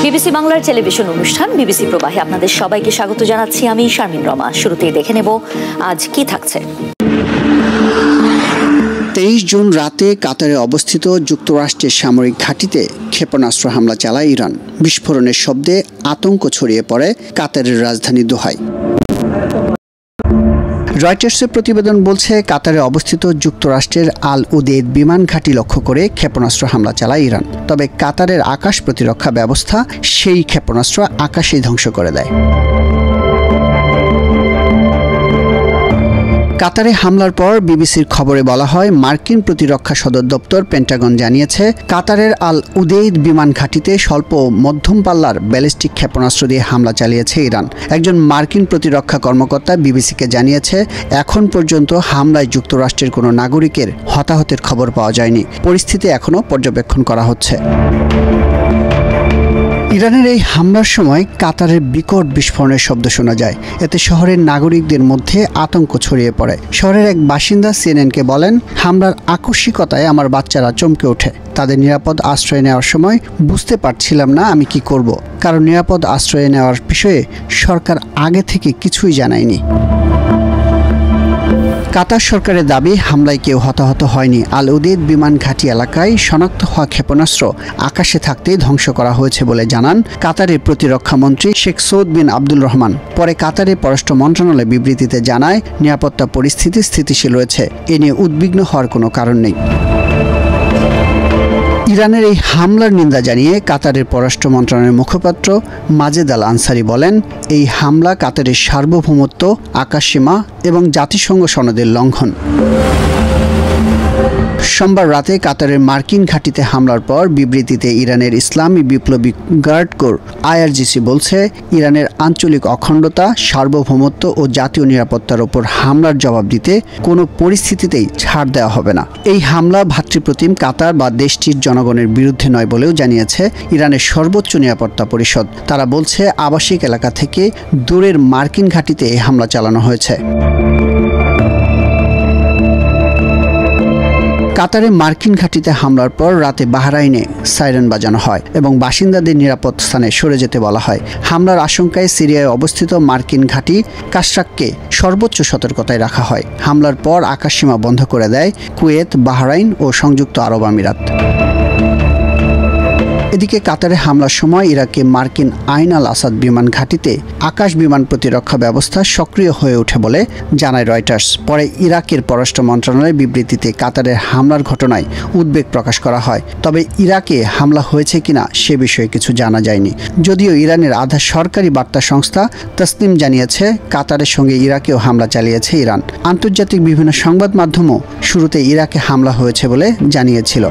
BBC বাংলার television অনুষ্ঠান BBC প্রবাহে আপনাদের সবাইকে স্বাগত জানাচ্ছি আমি শারমিন রমা। শুরুতেই দেখে নেব আজ কি থাকছে। 23 জুন রাতে কাতারে অবস্থিত যুক্তরাষ্ট্রের সামরিক ঘাঁটিতে ক্ষেপণাস্ত্র হামলা চালায় ইরান। বিস্ফোরণের শব্দে আতঙ্ক ছড়িয়ে পড়ে কাতারের রাজধানী দোহায়। রয়টার্সের প্রতিবেদন বলছে, কাতারে অবস্থিত যুক্তরাষ্ট্রের আল উদেইদ বিমান ঘাঁটি লক্ষ্য করে ক্ষেপণাস্ত্র হামলা চালায় ইরান। তবে কাতারের আকাশ প্রতিরক্ষা ব্যবস্থা সেই ক্ষেপণাস্ত্র আকাশেই ধ্বংস করে দেয়। কাতারে হামলার পর বিবিসির খবরে বলা হয়, মার্কিন প্রতিরক্ষা সদর দপ্তর পেন্টাগন জানিয়েছে, কাতারের আল উদেইদ বিমান ঘাঁটিতে স্বল্প ও মধ্যম পাল্লার ব্যালিস্টিক ক্ষেপণাস্ত্র দিয়ে হামলা চালিয়েছে ইরান। একজন মার্কিন প্রতিরক্ষা কর্মকর্তা বিবিসিকে জানিয়েছে, এখন পর্যন্ত হামলায় যুক্তরাষ্ট্রের কোনো নাগরিকের হতাহতের খবর পাওয়া যায়নি। পরিস্থিতি এখনও পর্যবেক্ষণ করা হচ্ছে। ইরানের এই হামলার সময় কাতারের বিকট বিস্ফোরণের শব্দ শোনা যায়। এতে শহরের নাগরিকদের মধ্যে আতঙ্ক ছড়িয়ে পড়ে। শহরের এক বাসিন্দা সিএনএনকে বলেন, হামলার আকস্মিকতায় আমার বাচ্চারা চমকে ওঠে। তাদের নিরাপদ আশ্রয় নেওয়ার সময় বুঝতে পারছিলাম না আমি কি করব, কারণ নিরাপদ আশ্রয় নেওয়ার বিষয়ে সরকার আগে থেকে কিছুই জানায়নি। কাতার সরকারের দাবি, হামলায় কেউ হতাহত হয়নি। আল উদেইদ বিমান ঘাঁটি এলাকায় শনাক্ত হওয়া ক্ষেপণাস্ত্র আকাশে থাকতেই ধ্বংস করা হয়েছে বলে জানান কাতারের প্রতিরক্ষা মন্ত্রী শেখ সৌদ বিন আব্দুল রহমান। পরে কাতারের পররাষ্ট্র মন্ত্রণালয় বিবৃতিতে জানায়, নিরাপত্তা পরিস্থিতি স্থিতিশীল রয়েছে, এ নিয়ে উদ্বিগ্ন হওয়ার কোনো কারণ নেই। ইরানের এই হামলার নিন্দা জানিয়ে কাতারের পররাষ্ট্র মন্ত্রণালয়ের মুখপাত্র মাজেদ আল আনসারি বলেন, এই হামলা কাতারের সার্বভৌমত্ব, আকাশসীমা এবং জাতিসংঘ সনদের লঙ্ঘন। সোমবার রাতে কাতারের মার্কিন ঘাঁটিতে হামলার পর বিবৃতিতে ইরানের ইসলামী বিপ্লবী গার্ড কোর IRGC বলছে, ইরানের আঞ্চলিক অখণ্ডতা, সার্বভৌমত্ব ও জাতীয় নিরাপত্তার ওপর হামলার জবাব দিতে কোনো পরিস্থিতিতেই ছাড় দেওয়া হবে না। এই হামলা ভ্রাতৃপ্রতিম কাতার বা দেশটির জনগণের বিরুদ্ধে নয় বলেও জানিয়েছে ইরানের সর্বোচ্চ নিরাপত্তা পরিষদ। তারা বলছে, আবাসিক এলাকা থেকে দূরের মার্কিন ঘাঁটিতে এই হামলা চালানো হয়েছে। কাতারে মার্কিন ঘাঁটিতে হামলার পর রাতে বাহরাইনে সাইরেন বাজানো হয় এবং বাসিন্দাদের নিরাপদ স্থানে সরে যেতে বলা হয়। হামলার আশঙ্কায় সিরিয়ায় অবস্থিত মার্কিন ঘাঁটি কাশরাককে সর্বোচ্চ সতর্কতায় রাখা হয়। হামলার পর আকাশসীমা বন্ধ করে দেয় কুয়েত, বাহরাইন ও সংযুক্ত আরব আমিরাত। এদিকে কাতারে হামলার সময় ইরাকে মার্কিন আইন আল আসাদ বিমান ঘাঁটিতে আকাশ বিমান প্রতিরক্ষা ব্যবস্থা সক্রিয় হয়ে ওঠে বলে জানায় রয়টার্স। পরে ইরাকের পররাষ্ট্র মন্ত্রণালয়ের বিবৃতিতে কাতারের হামলার ঘটনায় উদ্বেগ প্রকাশ করা হয়। তবে ইরাকে হামলা হয়েছে কিনা সে বিষয়ে কিছু জানা যায়নি। যদিও ইরানের আধা সরকারি বার্তা সংস্থা তাসনিম জানিয়েছে, কাতারের সঙ্গে ইরাকেও হামলা চালিয়েছে ইরান। আন্তর্জাতিক বিভিন্ন সংবাদ মাধ্যমও শুরুতে ইরাকে হামলা হয়েছে বলে জানিয়েছিল।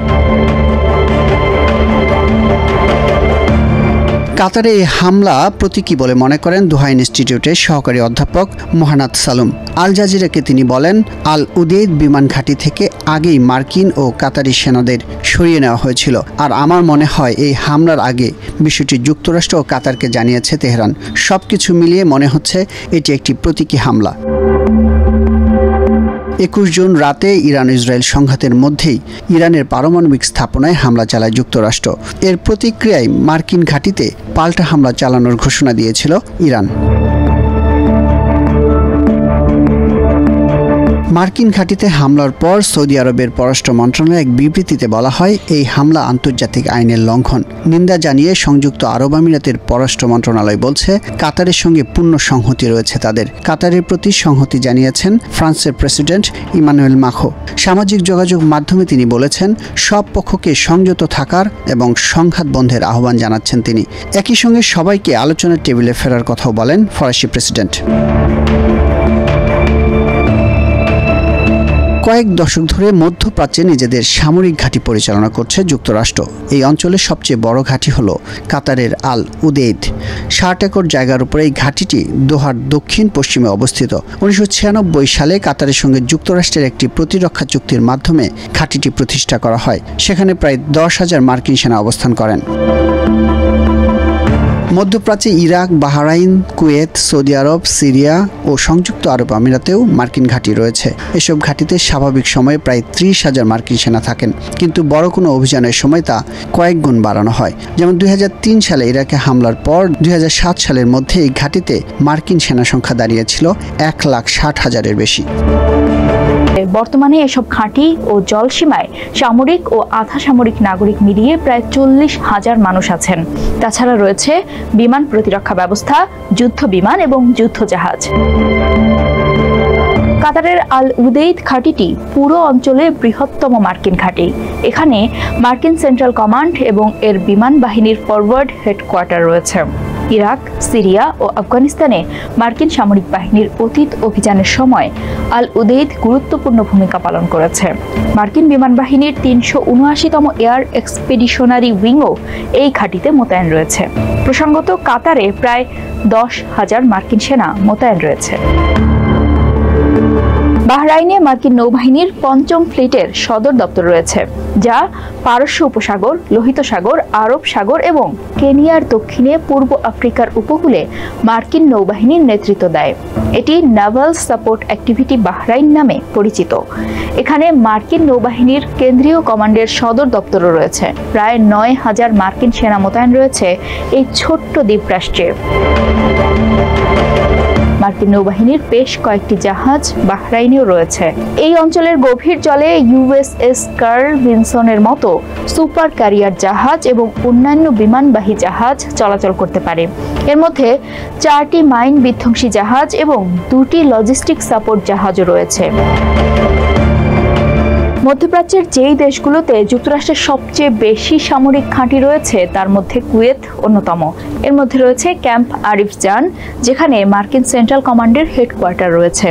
কাতারে এই হামলা প্রতীকী বলে মনে করেন দোহা ইনস্টিটিউটের সহকারী অধ্যাপক মোহানাত সালুম। আল জাজিরাকে তিনি বলেন, আল উদেইদ বিমান ঘাঁটি থেকে আগেই মার্কিন ও কাতারি সেনাদের সরিয়ে নেওয়া হয়েছিল। আর আমার মনে হয় এই হামলার আগে বিষয়টি যুক্তরাষ্ট্র ও কাতারকে জানিয়েছে তেহরান। সবকিছু মিলিয়ে মনে হচ্ছে এটি একটি প্রতীকী হামলা। 21 জুন রাতে ইরান ইসরায়েল সংঘাতের মধ্যেই ইরানের পারমাণবিক স্থাপনায় হামলা চালায় যুক্তরাষ্ট্র। এর প্রতিক্রিয়ায় মার্কিন ঘাঁটিতে পাল্টা হামলা চালানোর ঘোষণা দিয়েছিল ইরান। মার্কিন ঘাঁটিতে হামলার পর সৌদি আরবের পররাষ্ট্র মন্ত্রণালয়ের এক বিবৃতিতে বলা হয়, এই হামলা আন্তর্জাতিক আইনের লঙ্ঘন। নিন্দা জানিয়ে সংযুক্ত আরব আমিরাতের পররাষ্ট্র মন্ত্রণালয় বলছে, কাতারের সঙ্গে পূর্ণ সংহতি রয়েছে তাদের। কাতারের প্রতি সংহতি জানিয়েছেন ফ্রান্সের প্রেসিডেন্ট ইমানুয়েল মাখো। সামাজিক যোগাযোগ মাধ্যমে তিনি বলেছেন, সব পক্ষকে সংযত থাকার এবং সংঘাত বন্ধের আহ্বান জানাচ্ছেন তিনি। একই সঙ্গে সবাইকে আলোচনার টেবিলে ফেরার কথাও বলেন ফরাসি প্রেসিডেন্ট। কয়েক দশক ধরে মধ্যপ্রাচ্যে নিজেদের সামরিক ঘাঁটি পরিচালনা করছে যুক্তরাষ্ট্র। এই অঞ্চলের সবচেয়ে বড় ঘাঁটি হলো কাতারের আল উদেইদ। 60 একর জায়গার উপরে এই ঘাঁটিটি দোহার দক্ষিণ পশ্চিমে অবস্থিত। 1996 সালে কাতারের সঙ্গে যুক্তরাষ্ট্রের একটি প্রতিরক্ষা চুক্তির মাধ্যমে ঘাঁটিটি প্রতিষ্ঠা করা হয়। সেখানে প্রায় 10,000 মার্কিন সেনা অবস্থান করেন। মধ্যপ্রাচ্যে ইরাক, বাহরাইন, কুয়েত, সৌদি আরব, সিরিয়া ও সংযুক্ত আরব আমিরাতেও মার্কিন ঘাঁটি রয়েছে। এসব ঘাঁটিতে স্বাভাবিক সময়ে প্রায় 30,000 মার্কিন সেনা থাকেন, কিন্তু বড় কোনো অভিযানের সময় তা কয়েক গুণ বাড়ানো হয়। যেমন 2003 সালে ইরাকে হামলার পর 2007 সালের মধ্যে এই ঘাঁটিতে মার্কিন সেনা সংখ্যা দাঁড়িয়েছিল 1,60,000-এর বেশি। বর্তমানে এসব ঘাঁটি ও জলসীমায় সামরিক ও আধা সামরিক নাগরিক মিলিয়ে প্রায় 40,000 মানুষ আছেন। তাছাড়া রয়েছে বিমান প্রতিরক্ষা ব্যবস্থা, যুদ্ধ বিমান এবং যুদ্ধ জাহাজ। কাতারের আল উদেইদ ঘাঁটিটি পুরো অঞ্চলে বৃহত্তম মার্কিন ঘাঁটি। এখানে মার্কিন সেন্ট্রাল কমান্ড এবং এর বিমান বাহিনীর ফরওয়ার্ড হেডকোয়ার্টার রয়েছে। ইরাক, সিরিয়া ও আফগানিস্তানে মার্কিন সামরিক বাহিনীর অতীত অভিযানের সময় আল উদেইদ গুরুত্বপূর্ণ ভূমিকা পালন করেছে। মার্কিন বিমান বাহিনীর 379তম এয়ার এক্সপেডিশনারি উইংও এই ঘাঁটিতে মোতায়েন রয়েছে। প্রসঙ্গত, কাতারে প্রায় 10,000 মার্কিন সেনা মোতায়েন রয়েছে। বাহরাইনে মার্কিন নৌবাহিনীর 5ম ফ্লিটের সদর দপ্তর রয়েছে, যা পারস্য উপসাগর, লোহিত সাগর, আরব সাগর এবং কেনিয়ার দক্ষিণে পূর্ব আফ্রিকার উপকূলে মার্কিন নৌবাহিনীর নেতৃত্ব দেয়। এটি নাভাল সাপোর্ট অ্যাক্টিভিটি বাহরাইন নামে পরিচিত। এখানে মার্কিন নৌবাহিনীর কেন্দ্রীয় কমান্ডের সদর দপ্তরও রয়েছে। প্রায় 9,000 মার্কিন সেনা মোতায়েন রয়েছে এই ছোট্ট দ্বীপরাষ্ট্রে। মার্কিন নৌবাহিনীর বেশ কয়েকটি জাহাজ বাহরাইনেও রয়েছে। এই অঞ্চলের গভীর জলে ইউএসএস কার্ল ভিনসনের মতো সুপার ক্যারিয়ার জাহাজ এবং অন্যান্য বিমানবাহী জাহাজ চলাচল করতে পারে। এর মধ্যে 4টি মাইন বিধ্বংসী জাহাজ এবং 2টি লজিস্টিক সাপোর্ট জাহাজও রয়েছে। মধ্যপ্রাচ্যের যেই দেশগুলোতে যুক্তরাষ্ট্রের সবচেয়ে বেশি সামরিক ঘাঁটি রয়েছে তার মধ্যে কুয়েত অন্যতম। এর মধ্যে রয়েছে ক্যাম্প আরিফ জান, যেখানে মার্কিন সেন্ট্রাল কমান্ডের হেডকোয়ার্টার রয়েছে।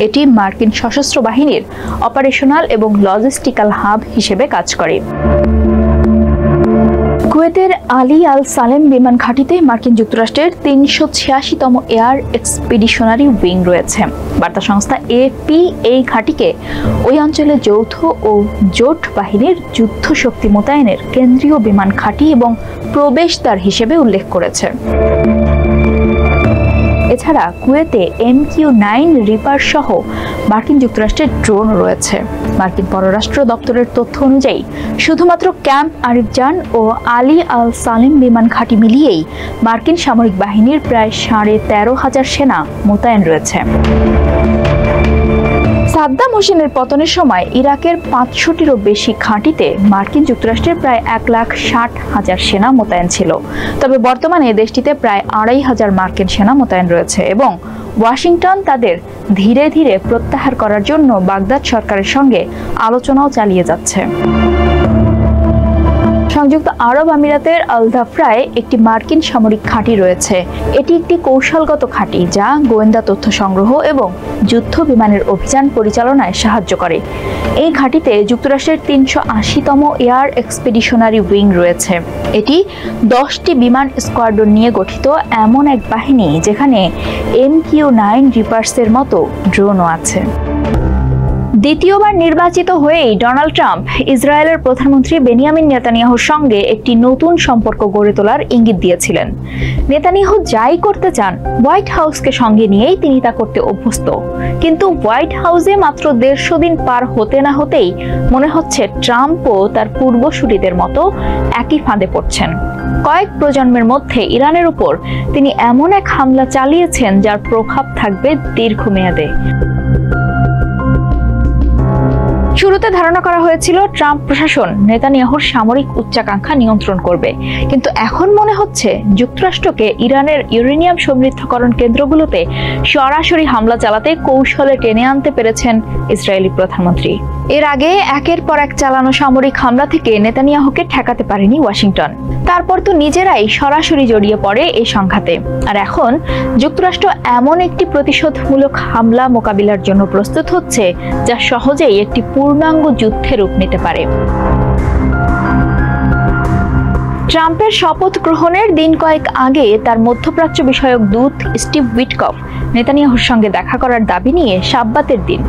এটি মার্কিন সশস্ত্র বাহিনীর অপারেশনাল এবং লজিস্টিক্যাল হাব হিসেবে কাজ করে। কুয়েতের আলী আল সালেম বিমান ঘাঁটিতে মার্কিন যুক্তরাষ্ট্রের 386তম এয়ার এক্সপেডিশনারি উইং রয়েছে। বার্তা সংস্থা এপি এই ঘাঁটিকে ওই অঞ্চলে যৌথ ও জোট বাহিনীর যুদ্ধ শক্তি মোতায়েনের কেন্দ্রীয় বিমান ঘাঁটি এবং প্রবেশদ্বার হিসেবে উল্লেখ করেছে। এছাড়া কুয়েতে MQ-9 রিপার সহ মার্কিন যুক্তরাষ্ট্রের ড্রোন রয়েছে। মার্কিন পররাষ্ট্র দপ্তরের তথ্য অনুযায়ী শুধুমাত্র ক্যাম্প আরিফ জান ও আলী আল সালেম বিমান ঘাঁটি মিলিয়েই মার্কিন সামরিক বাহিনীর প্রায় 13,500 সেনা মোতায়েন রয়েছে। সাদ্দাম হোসেনের পতনের সময় ইরাকের 500টিরও বেশি ঘাঁটিতে মার্কিন যুক্তরাষ্ট্রের প্রায় 1,60,000 সেনা মোতায়েন ছিল। তবে বর্তমানে দেশটিতে প্রায় 2,500 মার্কিন সেনা মোতায়েন রয়েছে এবং ওয়াশিংটন তাদের ধীরে ধীরে প্রত্যাহার করার জন্য বাগদাদ সরকারের সঙ্গে আলোচনাও চালিয়ে যাচ্ছে। সংযুক্ত আরব আমিরাতের আল ধাফরায় একটি মার্কিন সামরিক ঘাঁটি রয়েছে। এটি একটি কৌশলগত ঘাঁটি যা গোয়েন্দা তথ্য সংগ্রহ এবং যুদ্ধ বিমানের অভিযান পরিচালনায় সাহায্য করে। এই ঘাঁটিতে যুক্তরাষ্ট্রের 380তম এয়ার এক্সপেডিশনারি উইং রয়েছে। এটি 10টি বিমান স্কোয়াড্রন নিয়ে গঠিত এমন এক বাহিনী যেখানে MQ-9 রিপার্সের মতো ড্রোনও আছে। দ্বিতীয়বার নির্বাচিত হয়েই ডোনাল্ড ট্রাম্প ইসরায়েলের প্রধানমন্ত্রী বেনিয়ামিন নেতানিয়াহুর সঙ্গে একটি নতুন সম্পর্ক গড়ে তোলার ইঙ্গিত দিয়েছিলেন। নেতানিয়াহু যাই করতে চান হোয়াইট হাউসকে সঙ্গে নিয়েই তিনি তা করতে অভ্যস্ত। কিন্তু হোয়াইট হাউসে মাত্র 150 দিন পার হতে না হতেই মনে হচ্ছে ট্রাম্পও তার পূর্বসূরিদের মতো একই ফাঁদে পড়ছেন। কয়েক প্রজন্মের মধ্যে ইরানের উপর তিনি এমন এক হামলা চালিয়েছেন যার প্রভাব থাকবে দীর্ঘমেয়াদে। শুরুতে ধারণা করা হয়েছিল ট্রাম্প প্রশাসন নেতানিয়াহুর সামরিক উচ্চাকাঙ্ক্ষা নিয়ন্ত্রণ করবে, কিন্তু এখন মনে হচ্ছে যুক্তরাষ্ট্রকে ইরানের ইউরেনিয়াম সমৃদ্ধকরণ কেন্দ্রগুলোতে সরাসরি হামলা চালাতে কৌশলে টেনে আনতে পেরেছেন ইসরায়েলি প্রধানমন্ত্রী। এর আগে একের পর এক চালানো সামরিক হামলা থেকে নেতানিয়াহুকে ঠেকাতে পারেনি ওয়াশিংটন। তারপর তো নিজেরাই সরাসরি জড়িয়ে পড়ে এই সংঘাতে। আর এখন যুক্তরাষ্ট্র এমন একটি প্রতিশোধমূলক হামলা মোকাবিলার জন্য প্রস্তুত হচ্ছে যা সহজেই একটি পূর্ণাঙ্গ যুদ্ধে রূপ নিতে পারে। ট্রাম্পের শপথ গ্রহণের দিন কয়েক আগে তার মধ্যপ্রাচ্য বিষয়ক দূত স্টিভ উইটকফ নেতানিয়াহুর সঙ্গে দেখা করার দাবি নিয়ে শাব্বাতের দিন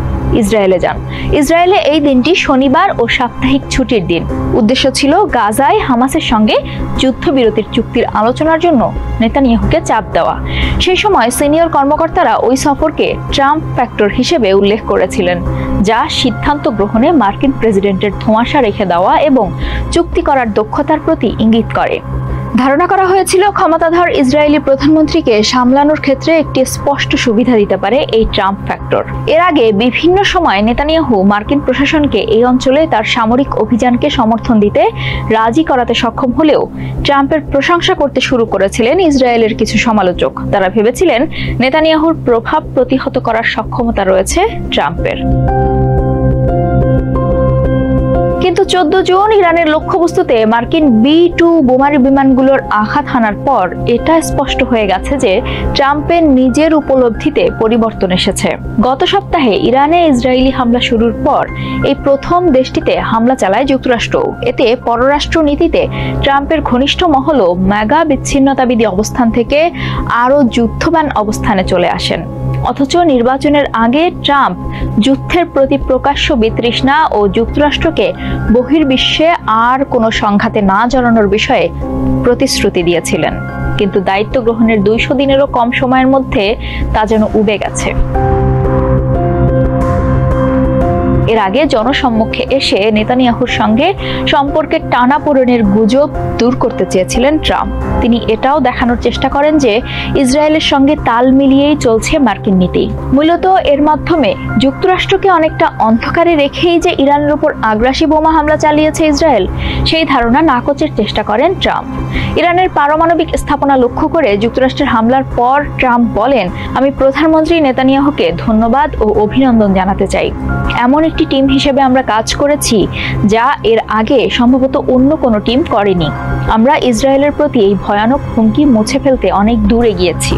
ইসরায়েলে যান। ইসরায়েলে এই দিনটি শনিবার ও সাপ্তাহিক ছুটির দিন। উদ্দেশ্য ছিল গাজায় হামাসের সঙ্গে যুদ্ধবিরতির চুক্তির আলোচনার জন্য নেতানিয়াহুকে চাপ দেওয়া। সেই সময় সিনিয়র কর্মকর্তারা ওই সফরকে ট্রাম্প ফ্যাক্টর হিসেবে উল্লেখ করেছিলেন, যা সিদ্ধান্ত গ্রহণে মার্কিন প্রেসিডেন্টের ধোঁয়াশা রেখে দেওয়া এবং চুক্তি করার দক্ষতার প্রতি ইঙ্গিত করে। ধারণা করা হয়েছিল ক্ষমতাধর ইসরায়েলি প্রধানমন্ত্রীকে সামলানোর ক্ষেত্রে একটি স্পষ্ট সুবিধা দিতে পারে এই ট্রাম্প ফ্যাক্টর। এর আগে বিভিন্ন সময় নেতানিয়াহু মার্কিন প্রশাসনকে এই অঞ্চলে তার সামরিক অভিযানকে সমর্থন দিতে রাজি করাতে সক্ষম হলেও ট্রাম্পের প্রশংসা করতে শুরু করেছিলেন ইসরায়েলের কিছু সমালোচক। তারা ভেবেছিলেন নেতানিয়াহুর প্রভাব প্রতিহত করার সক্ষমতা রয়েছে ট্রাম্পের। কিন্তু 14 জুন ইরানের লক্ষ্যবস্তুতে মার্কিন B-2 বোমারু বিমানগুলোর আঘাত হানার পর এটা স্পষ্ট হয়ে গেছে যে ট্রাম্পের নিজের উপলব্ধিতে পরিবর্তন এসেছে। গত সপ্তাহে ইরানে ইসরায়েলি হামলা শুরুর পর এই প্রথম দেশটিতে হামলা চালায় যুক্তরাষ্ট্র। এতে পররাষ্ট্র নীতিতে ট্রাম্পের ঘনিষ্ঠ মহলও মেগা বিচ্ছিন্নতাবাদী অবস্থান থেকে আরও যুদ্ধবান অবস্থানে চলে আসেন। অথচ নির্বাচনের আগে ট্রাম্প যুদ্ধের প্রতি প্রকাশ্য বিতৃষ্ণা ও যুক্তরাষ্ট্রকে বহির্বিশ্বে আর কোনো সংঘাতে না জড়ানোর বিষয়ে প্রতিশ্রুতি দিয়েছিলেন। কিন্তু দায়িত্ব গ্রহণের 200 দিনেরও কম সময়ের মধ্যে তা যেন উবে গেছে। এর আগে জনসম্মুখে এসে নেতানিয়াহুর সঙ্গে সম্পর্কের টানাপোড়েনের গুজব দূর করতে চেয়েছিলেন ট্রাম্প। তিনি এটাও দেখানোর চেষ্টা করেন যে ইসরায়েলের সঙ্গে তাল মিলিয়েই চলছে মার্কিন নীতি। মূলত এর মাধ্যমে যুক্তরাষ্ট্রকে অনেকটা অন্ধকারে রেখেই যে ইরানের উপর আগ্রাসী বোমা হামলা চালিয়েছে ইসরায়েল, সেই ধারণা নাকচের চেষ্টা করেন ট্রাম্প। ইরানের পারমাণবিক স্থাপনা লক্ষ্য করে যুক্তরাষ্ট্রের হামলার পর ট্রাম্প বলেন, আমি প্রধানমন্ত্রী নেতানিয়াহুকে ধন্যবাদ ও অভিনন্দন জানাতে চাই। এমন একটি টিম হিসেবে আমরা কাজ করেছি যা এর আগে সম্ভবত অন্য কোনো টিম করেনি। আমরা ইসরায়েলের প্রতি এই ভয়ানক হুমকি মুছে ফেলতে অনেক দূরে গিয়েছি।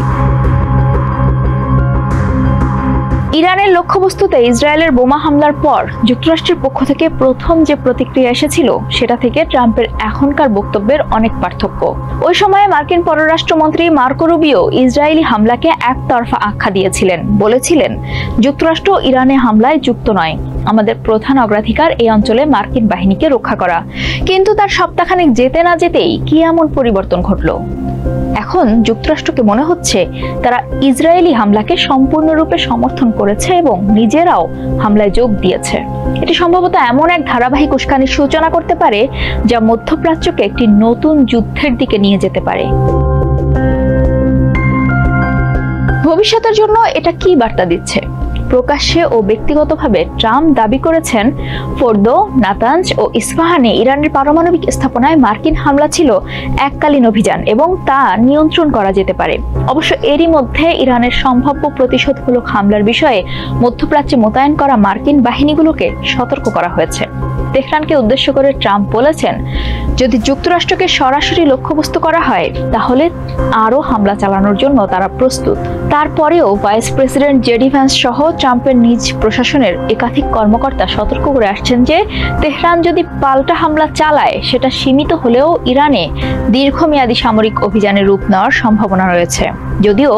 ইরানের লক্ষ্যবস্তুতে ইসরায়েলের বোমা হামলার পর যুক্তরাষ্ট্রের পক্ষ থেকে প্রথম যে প্রতিক্রিয়া এসেছিল সেটা থেকে ট্রাম্পের এখনকার বক্তব্যের অনেক পার্থক্য। ওই সময়ে মার্কিন পররাষ্ট্রমন্ত্রী মার্কো রুবিও ইসরায়েলি হামলাকে একতরফা আখ্যা দিয়েছিলেন, বলেছিলেন যুক্তরাষ্ট্র ইরানে হামলায় যুক্ত নয়, আমাদের প্রধান অগ্রাধিকার এই অঞ্চলে মার্কিন বাহিনীকে রক্ষা করা। কিন্তু তার সপ্তাহখানেক যেতে না যেতেই কি এমন পরিবর্তন ঘটলো? এখন যুক্তরাষ্ট্রকে মনে হচ্ছে তারা ইসরায়েলি হামলাকে সম্পূর্ণরূপে সমর্থন করেছে এবং নিজেরাও হামলায় যোগ দিয়েছে। এটি সম্ভবত এমন এক ধারাবাহিক উস্কানির সূচনা করতে পারে যা মধ্যপ্রাচ্যকে একটি নতুন যুদ্ধের দিকে নিয়ে যেতে পারে। ভবিষ্যতের জন্য এটা কি বার্তা দিচ্ছে? প্রকাশ্যে ও ব্যক্তিগতভাবে ট্রাম্প দাবি করেছেন ফোর্দো, নাতানজ ও ইস্পাহানে ইরানের পারমাণবিক স্থাপনায় মার্কিন হামলা ছিল এককালীন অভিযান এবং তা নিয়ন্ত্রণ করা যেতে পারে। অবশ্য এরই মধ্যে ইরানের সম্ভাব্য প্রতিশোধমূলক হামলার বিষয়ে মধ্যপ্রাচ্যে মোতায়েন করা মার্কিন বাহিনীগুলোকে সতর্ক করা হয়েছে। তেহরানকে উদ্দেশ্য করে ট্রাম্প বলেছেন, যদি যুক্তরাষ্ট্রকে সরাসরি লক্ষ্যবস্তু করা হয় তাহলে আরও হামলা চালানোর জন্য তারা প্রস্তুত। তারপরেও ভাইস প্রেসিডেন্ট জেডি ভ্যান্স সহ ট্রাম্পের নিজ প্রশাসনের একাধিক কর্মকর্তা সতর্ক করে আসছেন যে তেহরান যদি পাল্টা হামলা চালায় সেটা সীমিত হলেও ইরানে দীর্ঘমেয়াদী সামরিক অভিযানের রূপ নেওয়ার সম্ভাবনা রয়েছে। যদিও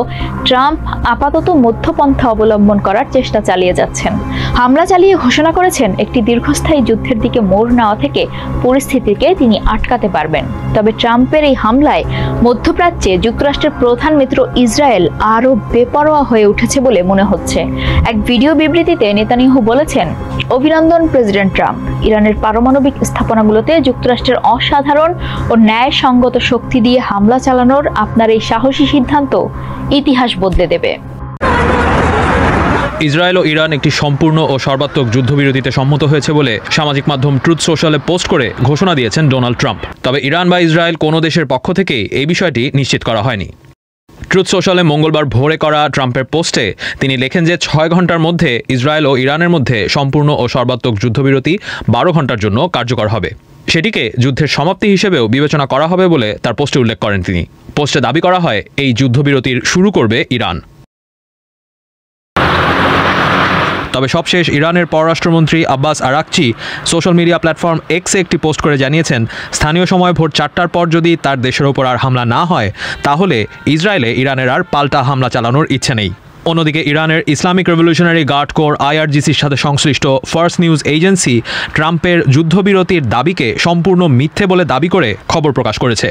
ট্রাম্প আপাতত মধ্যপন্থা অবলম্বন করার চেষ্টা চালিয়ে যাচ্ছেন। হামলা চালিয়ে ঘোষণা করেছেন একটি দীর্ঘস্থায়ী যুদ্ধের দিকে মোড় নেওয়া থেকে পরিস্থিতিকে তিনি আটকাতে পারবেন। তবে ট্রাম্পের এই হামলায় মধ্যপ্রাচ্যে যুক্তরাষ্ট্রের প্রধান মিত্র ইসরায়েল আরও বেপরোয়া হয়ে উঠেছে বলে মনে হচ্ছে। এক ভিডিও বিবৃতিতে নেতানিয়াহু বলেছেন, অভিনন্দন প্রেসিডেন্ট ট্রাম্প, ইরানের পারমাণবিক স্থাপনাগুলোতে যুক্তরাষ্ট্রের অসাধারণ ও ন্যায়সঙ্গত শক্তি দিয়ে হামলা চালানোর আপনার এই সাহসী সিদ্ধান্ত ইতিহাস বদলে দেবে। ইসরায়েল ও ইরান একটি সম্পূর্ণ ও সর্বাত্মক যুদ্ধবিরতিতে সম্মত হয়েছে বলে সামাজিক মাধ্যম ট্রুথ সোশ্যালে পোস্ট করে ঘোষণা দিয়েছেন ডোনাল্ড ট্রাম্প। তবে ইরান বা ইসরায়েল কোনো দেশের পক্ষ থেকেই এই বিষয়টি নিশ্চিত করা হয়নি। ট্রুথ সোশ্যালে মঙ্গলবার ভোরে করা ট্রাম্পের পোস্টে তিনি লেখেন যে 6 ঘন্টার মধ্যে ইসরায়েল ও ইরানের মধ্যে সম্পূর্ণ ও সর্বাত্মক যুদ্ধবিরতি 12 ঘন্টার জন্য কার্যকর হবে। সেটিকে যুদ্ধের সমাপ্তি হিসেবেও বিবেচনা করা হবে বলে তার পোস্টে উল্লেখ করেন তিনি। পোস্টে দাবি করা হয় এই যুদ্ধবিরতির শুরু করবে ইরান। তবে সবশেষ ইরানের পররাষ্ট্রমন্ত্রী Abbas Araghchi social media platform এক্সে একটি পোস্ট করে জানিয়েছেন, স্থানীয় সময় ভোর 4টার পর যদি তার দেশের ওপর আর হামলা না হয় তাহলে ইসরায়েলে ইরানের আর পাল্টা হামলা চালানোর ইচ্ছে নেই। অন্যদিকে ইরানের ইসলামিক রেভলিউশনারি গার্ড কোর IRGCর সাথে সংশ্লিষ্ট ফার্স্ট নিউজ এজেন্সি ট্রাম্পের যুদ্ধবিরতির দাবিকে সম্পূর্ণ মিথ্যে বলে দাবি করে খবর প্রকাশ করেছে।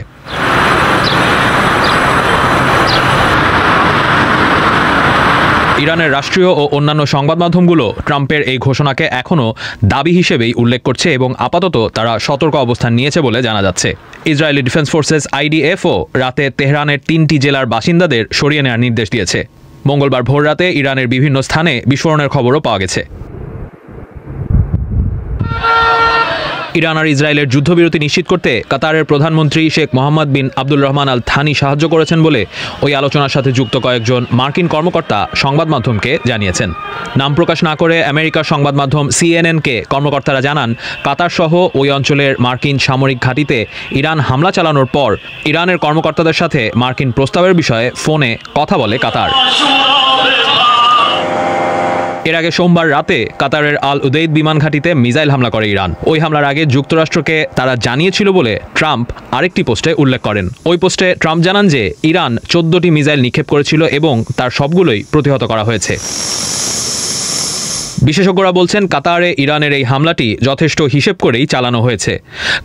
ইরানের রাষ্ট্রীয় ও অন্যান্য সংবাদ মাধ্যমগুলো ট্রাম্পের এই ঘোষণাকে এখনও দাবি হিসেবেই উল্লেখ করছে এবং আপাতত তারা সতর্ক অবস্থান নিয়েছে বলে জানা যাচ্ছে। ইসরায়েলি ডিফেন্স ফোর্সেস IDFও রাতে তেহরানের 3টি জেলার বাসিন্দাদের সরিয়ে নেওয়ার নির্দেশ দিয়েছে। মঙ্গলবার ভোররাতে ইরানের বিভিন্ন স্থানে বিস্ফোরণের খবরও পাওয়া গেছে। ইরান আর ইসরায়েলের যুদ্ধবিরতি নিশ্চিত করতে কাতারের প্রধানমন্ত্রী শেখ মোহাম্মদ বিন আব্দুল রহমান আল থানি সাহায্য করেছেন বলে ওই আলোচনার সাথে যুক্ত কয়েকজন মার্কিন কর্মকর্তা সংবাদ মাধ্যমকে জানিয়েছেন। নাম প্রকাশ না করে আমেরিকার সংবাদ মাধ্যম CNN-কে কর্মকর্তারা জানান, কাতার সহ ওই অঞ্চলের মার্কিন সামরিক ঘাঁটিতে ইরান হামলা চালানোর পর ইরানের কর্মকর্তাদের সাথে মার্কিন প্রস্তাবের বিষয়ে ফোনে কথা বলে কাতার। এর আগে সোমবার রাতে কাতারের আল উদেইদ বিমান ঘাঁটিতে মিসাইল হামলা করে ইরান। ওই হামলার আগে যুক্তরাষ্ট্রকে তারা জানিয়েছিল বলে ট্রাম্প আরেকটি পোস্টে উল্লেখ করেন। ওই পোস্টে ট্রাম্প জানান যে ইরান 14টি মিসাইল নিক্ষেপ করেছিল এবং তার সবগুলোই প্রতিহত করা হয়েছে। বিশেষজ্ঞরা বলছেন, কাতারে ইরানের এই হামলাটি যথেষ্ট হিসেব করেই চালানো হয়েছে,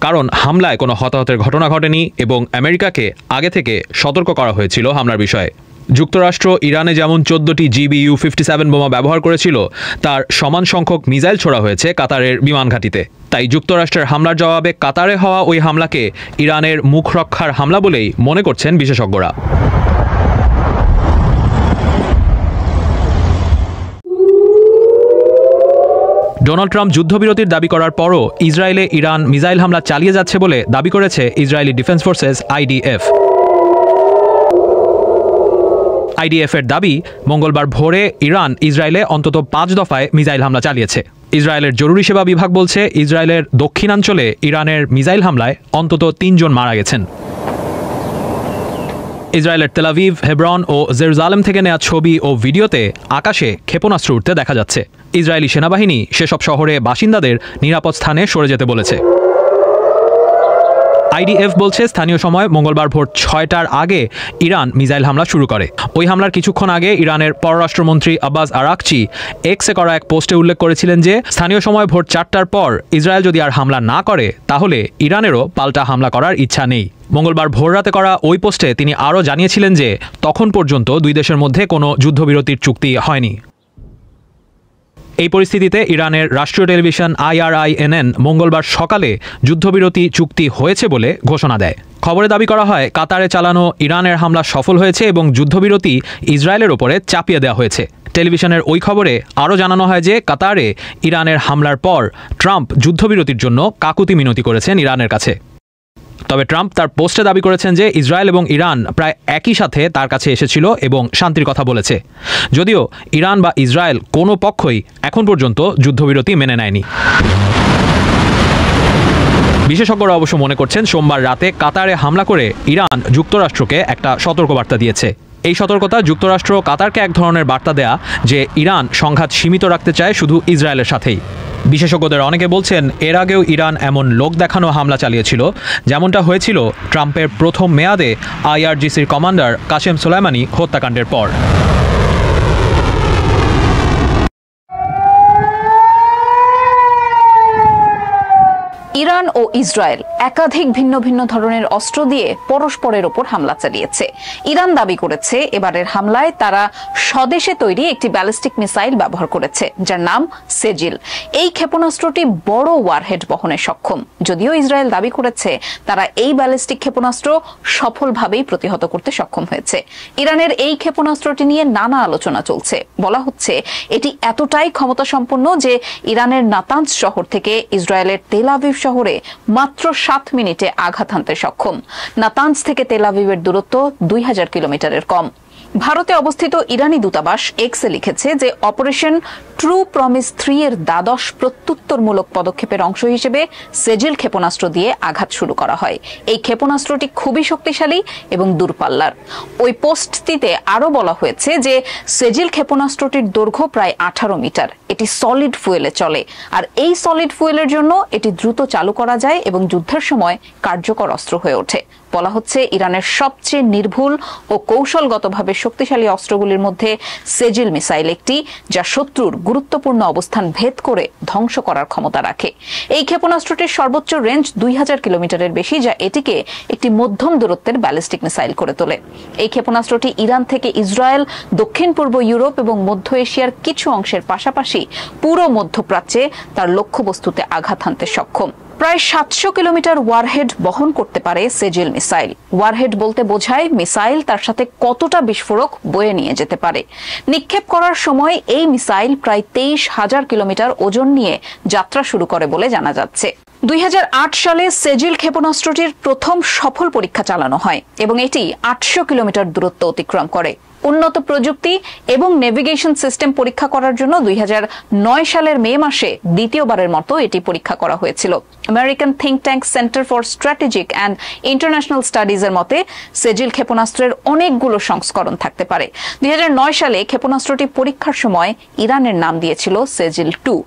কারণ হামলায় কোনো হতাহতের ঘটনা ঘটেনি এবং আমেরিকাকে আগে থেকে সতর্ক করা হয়েছিল হামলার বিষয়ে। যুক্তরাষ্ট্র ইরানে যেমন 14টি GBU-57 বোমা ব্যবহার করেছিল, তার সমান সংখ্যক মিসাইল ছোড়া হয়েছে কাতারের বিমান ঘাঁটিতে। তাই যুক্তরাষ্ট্রের হামলার জবাবে কাতারে হওয়া ওই হামলাকে ইরানের মুখ রক্ষার হামলা বলেই মনে করছেন বিশেষজ্ঞরা। ডোনাল্ড ট্রাম্প যুদ্ধবিরতির দাবি করার পরও ইসরায়েলে ইরান মিসাইল হামলা চালিয়ে যাচ্ছে বলে দাবি করেছে ইসরায়েলি ডিফেন্স ফোর্সেস IDF। IDF-এর দাবি, মঙ্গলবার ভোরে ইরান ইসরায়েলে অন্তত 5 দফায় মিসাইল হামলা চালিয়েছে। ইসরায়েলের জরুরি সেবা বিভাগ বলছে, ইসরায়েলের দক্ষিণাঞ্চলে ইরানের মিসাইল হামলায় অন্তত 3 জন মারা গেছেন। ইসরায়েলের তেল আভিভ, হেব্রন ও জেরুজালেম থেকে নেওয়া ছবি ও ভিডিওতে আকাশে ক্ষেপণাস্ত্র উঠতে দেখা যাচ্ছে। ইসরায়েলি সেনাবাহিনী সেসব শহরে বাসিন্দাদের নিরাপদ স্থানে সরে যেতে বলেছে। IDF বলছে, স্থানীয় সময় মঙ্গলবার ভোর 6টার আগে ইরান মিসাইল হামলা শুরু করে। ওই হামলার কিছুক্ষণ আগে ইরানের পররাষ্ট্রমন্ত্রী আব্বাস আরাকচি এক্সে করা এক পোস্টে উল্লেখ করেছিলেন যে স্থানীয় সময় ভোর 4টার পর ইসরায়েল যদি আর হামলা না করে, তাহলে ইরানেরও পাল্টা হামলা করার ইচ্ছা নেই। মঙ্গলবার ভোররাতে করা ওই পোস্টে তিনি আরও জানিয়েছিলেন যে তখন পর্যন্ত দুই দেশের মধ্যে কোনো যুদ্ধবিরতির চুক্তি হয়নি। এই পরিস্থিতিতে ইরানের রাষ্ট্রীয় টেলিভিশন IRINN মঙ্গলবার সকালে যুদ্ধবিরতি চুক্তি হয়েছে বলে ঘোষণা দেয়। খবরে দাবি করা হয়, কাতারে চালানো ইরানের হামলা সফল হয়েছে এবং যুদ্ধবিরতি ইসরায়েলের ওপরে চাপিয়ে দেওয়া হয়েছে। টেলিভিশনের ওই খবরে আরও জানানো হয় যে কাতারে ইরানের হামলার পর ট্রাম্প যুদ্ধবিরতির জন্য কাকুতি মিনতি করেছেন ইরানের কাছে। তবে ট্রাম্প তার পোস্টে দাবি করেছেন যে ইসরায়েল এবং ইরান প্রায় একই সাথে তার কাছে এসেছিল এবং শান্তির কথা বলেছে, যদিও ইরান বা ইসরায়েল কোনো পক্ষই এখন পর্যন্ত যুদ্ধবিরতি মেনে নেয়নি। বিশেষজ্ঞরা অবশ্য মনে করছেন, সোমবার রাতে কাতারে হামলা করে ইরান যুক্তরাষ্ট্রকে একটা সতর্কবার্তা দিয়েছে। এই সতর্কতা যুক্তরাষ্ট্র কাতারকে এক ধরনের বার্তা দেয়া যে ইরান সংঘাত সীমিত রাখতে চায় শুধু ইসরায়েলের সাথেই। বিশেষজ্ঞদের অনেকে বলছেন, এর আগেও ইরান এমন লোক দেখানো হামলা চালিয়েছিল, যেমনটা হয়েছিল ট্রাম্পের প্রথম মেয়াদে IRGCর কমান্ডার কাসেম সোলাইমানি হত্যাকাণ্ডের পর। ইরান ও ইসরায়েল একাধিক ভিন্ন ভিন্ন ধরনের অস্ত্র দিয়ে পরস্পরের ওপর হামলা চালিয়েছে। ইরান দাবি করেছে এবারের হামলায় তারা স্বদেশে তৈরি একটি ব্যালিস্টিক মিসাইল ব্যবহার করেছে, যার নাম সেজিল। এই ক্ষেপণাস্ত্রটি বড় ওয়ারহেড বহনে সক্ষম, যদিও ইসরায়েল দাবি করেছে তারা এই ব্যালিস্টিক ক্ষেপণাস্ত্র সফলভাবেই প্রতিহত করতে সক্ষম হয়েছে। ইরানের এই ক্ষেপণাস্ত্রটি নিয়ে নানা আলোচনা চলছে। বলা হচ্ছে এটি এতটাই ক্ষমতাসম্পন্ন যে ইরানের নাতানজ শহর থেকে ইসরায়েলের তেল আভিভ শহরে মাত্র 7 মিনিটে আঘাত হানতে সক্ষম। নাতানজ থেকে তেল আভিভের দূরত্ব 2000 কিলোমিটারের কম। ভারতে অবস্থিত ইরানি দূতাবাস এক্সে লিখেছে যে অপারেশন ট্রু প্রমিস 3 এর দ্বাদশ প্রত্যুত্তরমূলক পদক্ষেপের অংশ হিসেবে সেজিল ক্ষেপণাস্ত্র দিয়ে আঘাত শুরু করা হয়। এই ক্ষেপণাস্ত্রটি খুবই শক্তিশালী এবং দূরপাল্লার। ওই পোস্টটিতে আরও বলা হয়েছে যে সেজিল ক্ষেপণাস্ত্রটির দৈর্ঘ্য প্রায় 18 মিটার। এটি সলিড ফুয়েলে চলে, আর এই সলিড ফুয়েলের জন্য এটি দ্রুত চালু করা যায় এবং যুদ্ধের সময় কার্যকর অস্ত্র হয়ে ওঠে। বলা হচ্ছে ইরানের সবচেয়ে নির্ভুল ও কৌশলগতভাবে শক্তিশালী অস্ত্রগুলির মধ্যে সেজিল মিসাইল একটি, যা শত্রুর গুরুত্বপূর্ণ অবস্থান ভেদ করে ধ্বংস করার ক্ষমতা রাখে। এই ক্ষেপণাস্ত্রটির সর্বোচ্চ রেঞ্জ 2000 কিলোমিটারের বেশি, যা এটিকে একটি মধ্যম দূরত্বের ব্যালিস্টিক মিসাইল করে তোলে। এই ক্ষেপণাস্ত্রটি ইরান থেকে ইসরায়েল, দক্ষিণ পূর্ব ইউরোপ এবং মধ্য এশিয়ার কিছু অংশের পাশাপাশি পুরো মধ্যপ্রাচ্যে তার লক্ষ্যবস্তুতে আঘাত হানতে সক্ষম। প্রায় 700 কিলোমিটার ওয়ারহেড বহন করতে পারে সেজিল মিসাইল। ওয়ারহেড বলতে বোঝায় মিসাইল তার সাথে কতটা বিস্ফোরক বয়ে নিয়ে যেতে পারে। নিক্ষেপ করার সময় এই মিসাইল প্রায় 23,000 কিলোমিটার ওজন নিয়ে যাত্রা শুরু করে বলে জানা যাচ্ছে। 2008 সালে সেজিল ক্ষেপণাস্ত্রটির প্রথম সফল পরীক্ষা চালানো হয় এবং এটি 800 কিলোমিটার দূরত্ব অতিক্রম করে। উন্নত প্রযুক্তি এবং নেভিগেশন সিস্টেম পরীক্ষা করার জন্য 2009 সালের মে মাসে দ্বিতীয়বারের মতো এটি পরীক্ষা করা হয়েছিল। American think tank center for strategic and international স্টাডিজের মতে সেজিল ক্ষেপণাস্ত্রের অনেকগুলো সংস্করণ থাকতে পারে। 2009 সালে ক্ষেপণাস্ত্রটি পরীক্ষার সময় ইরানের নাম দিয়েছিল সেজিল 2।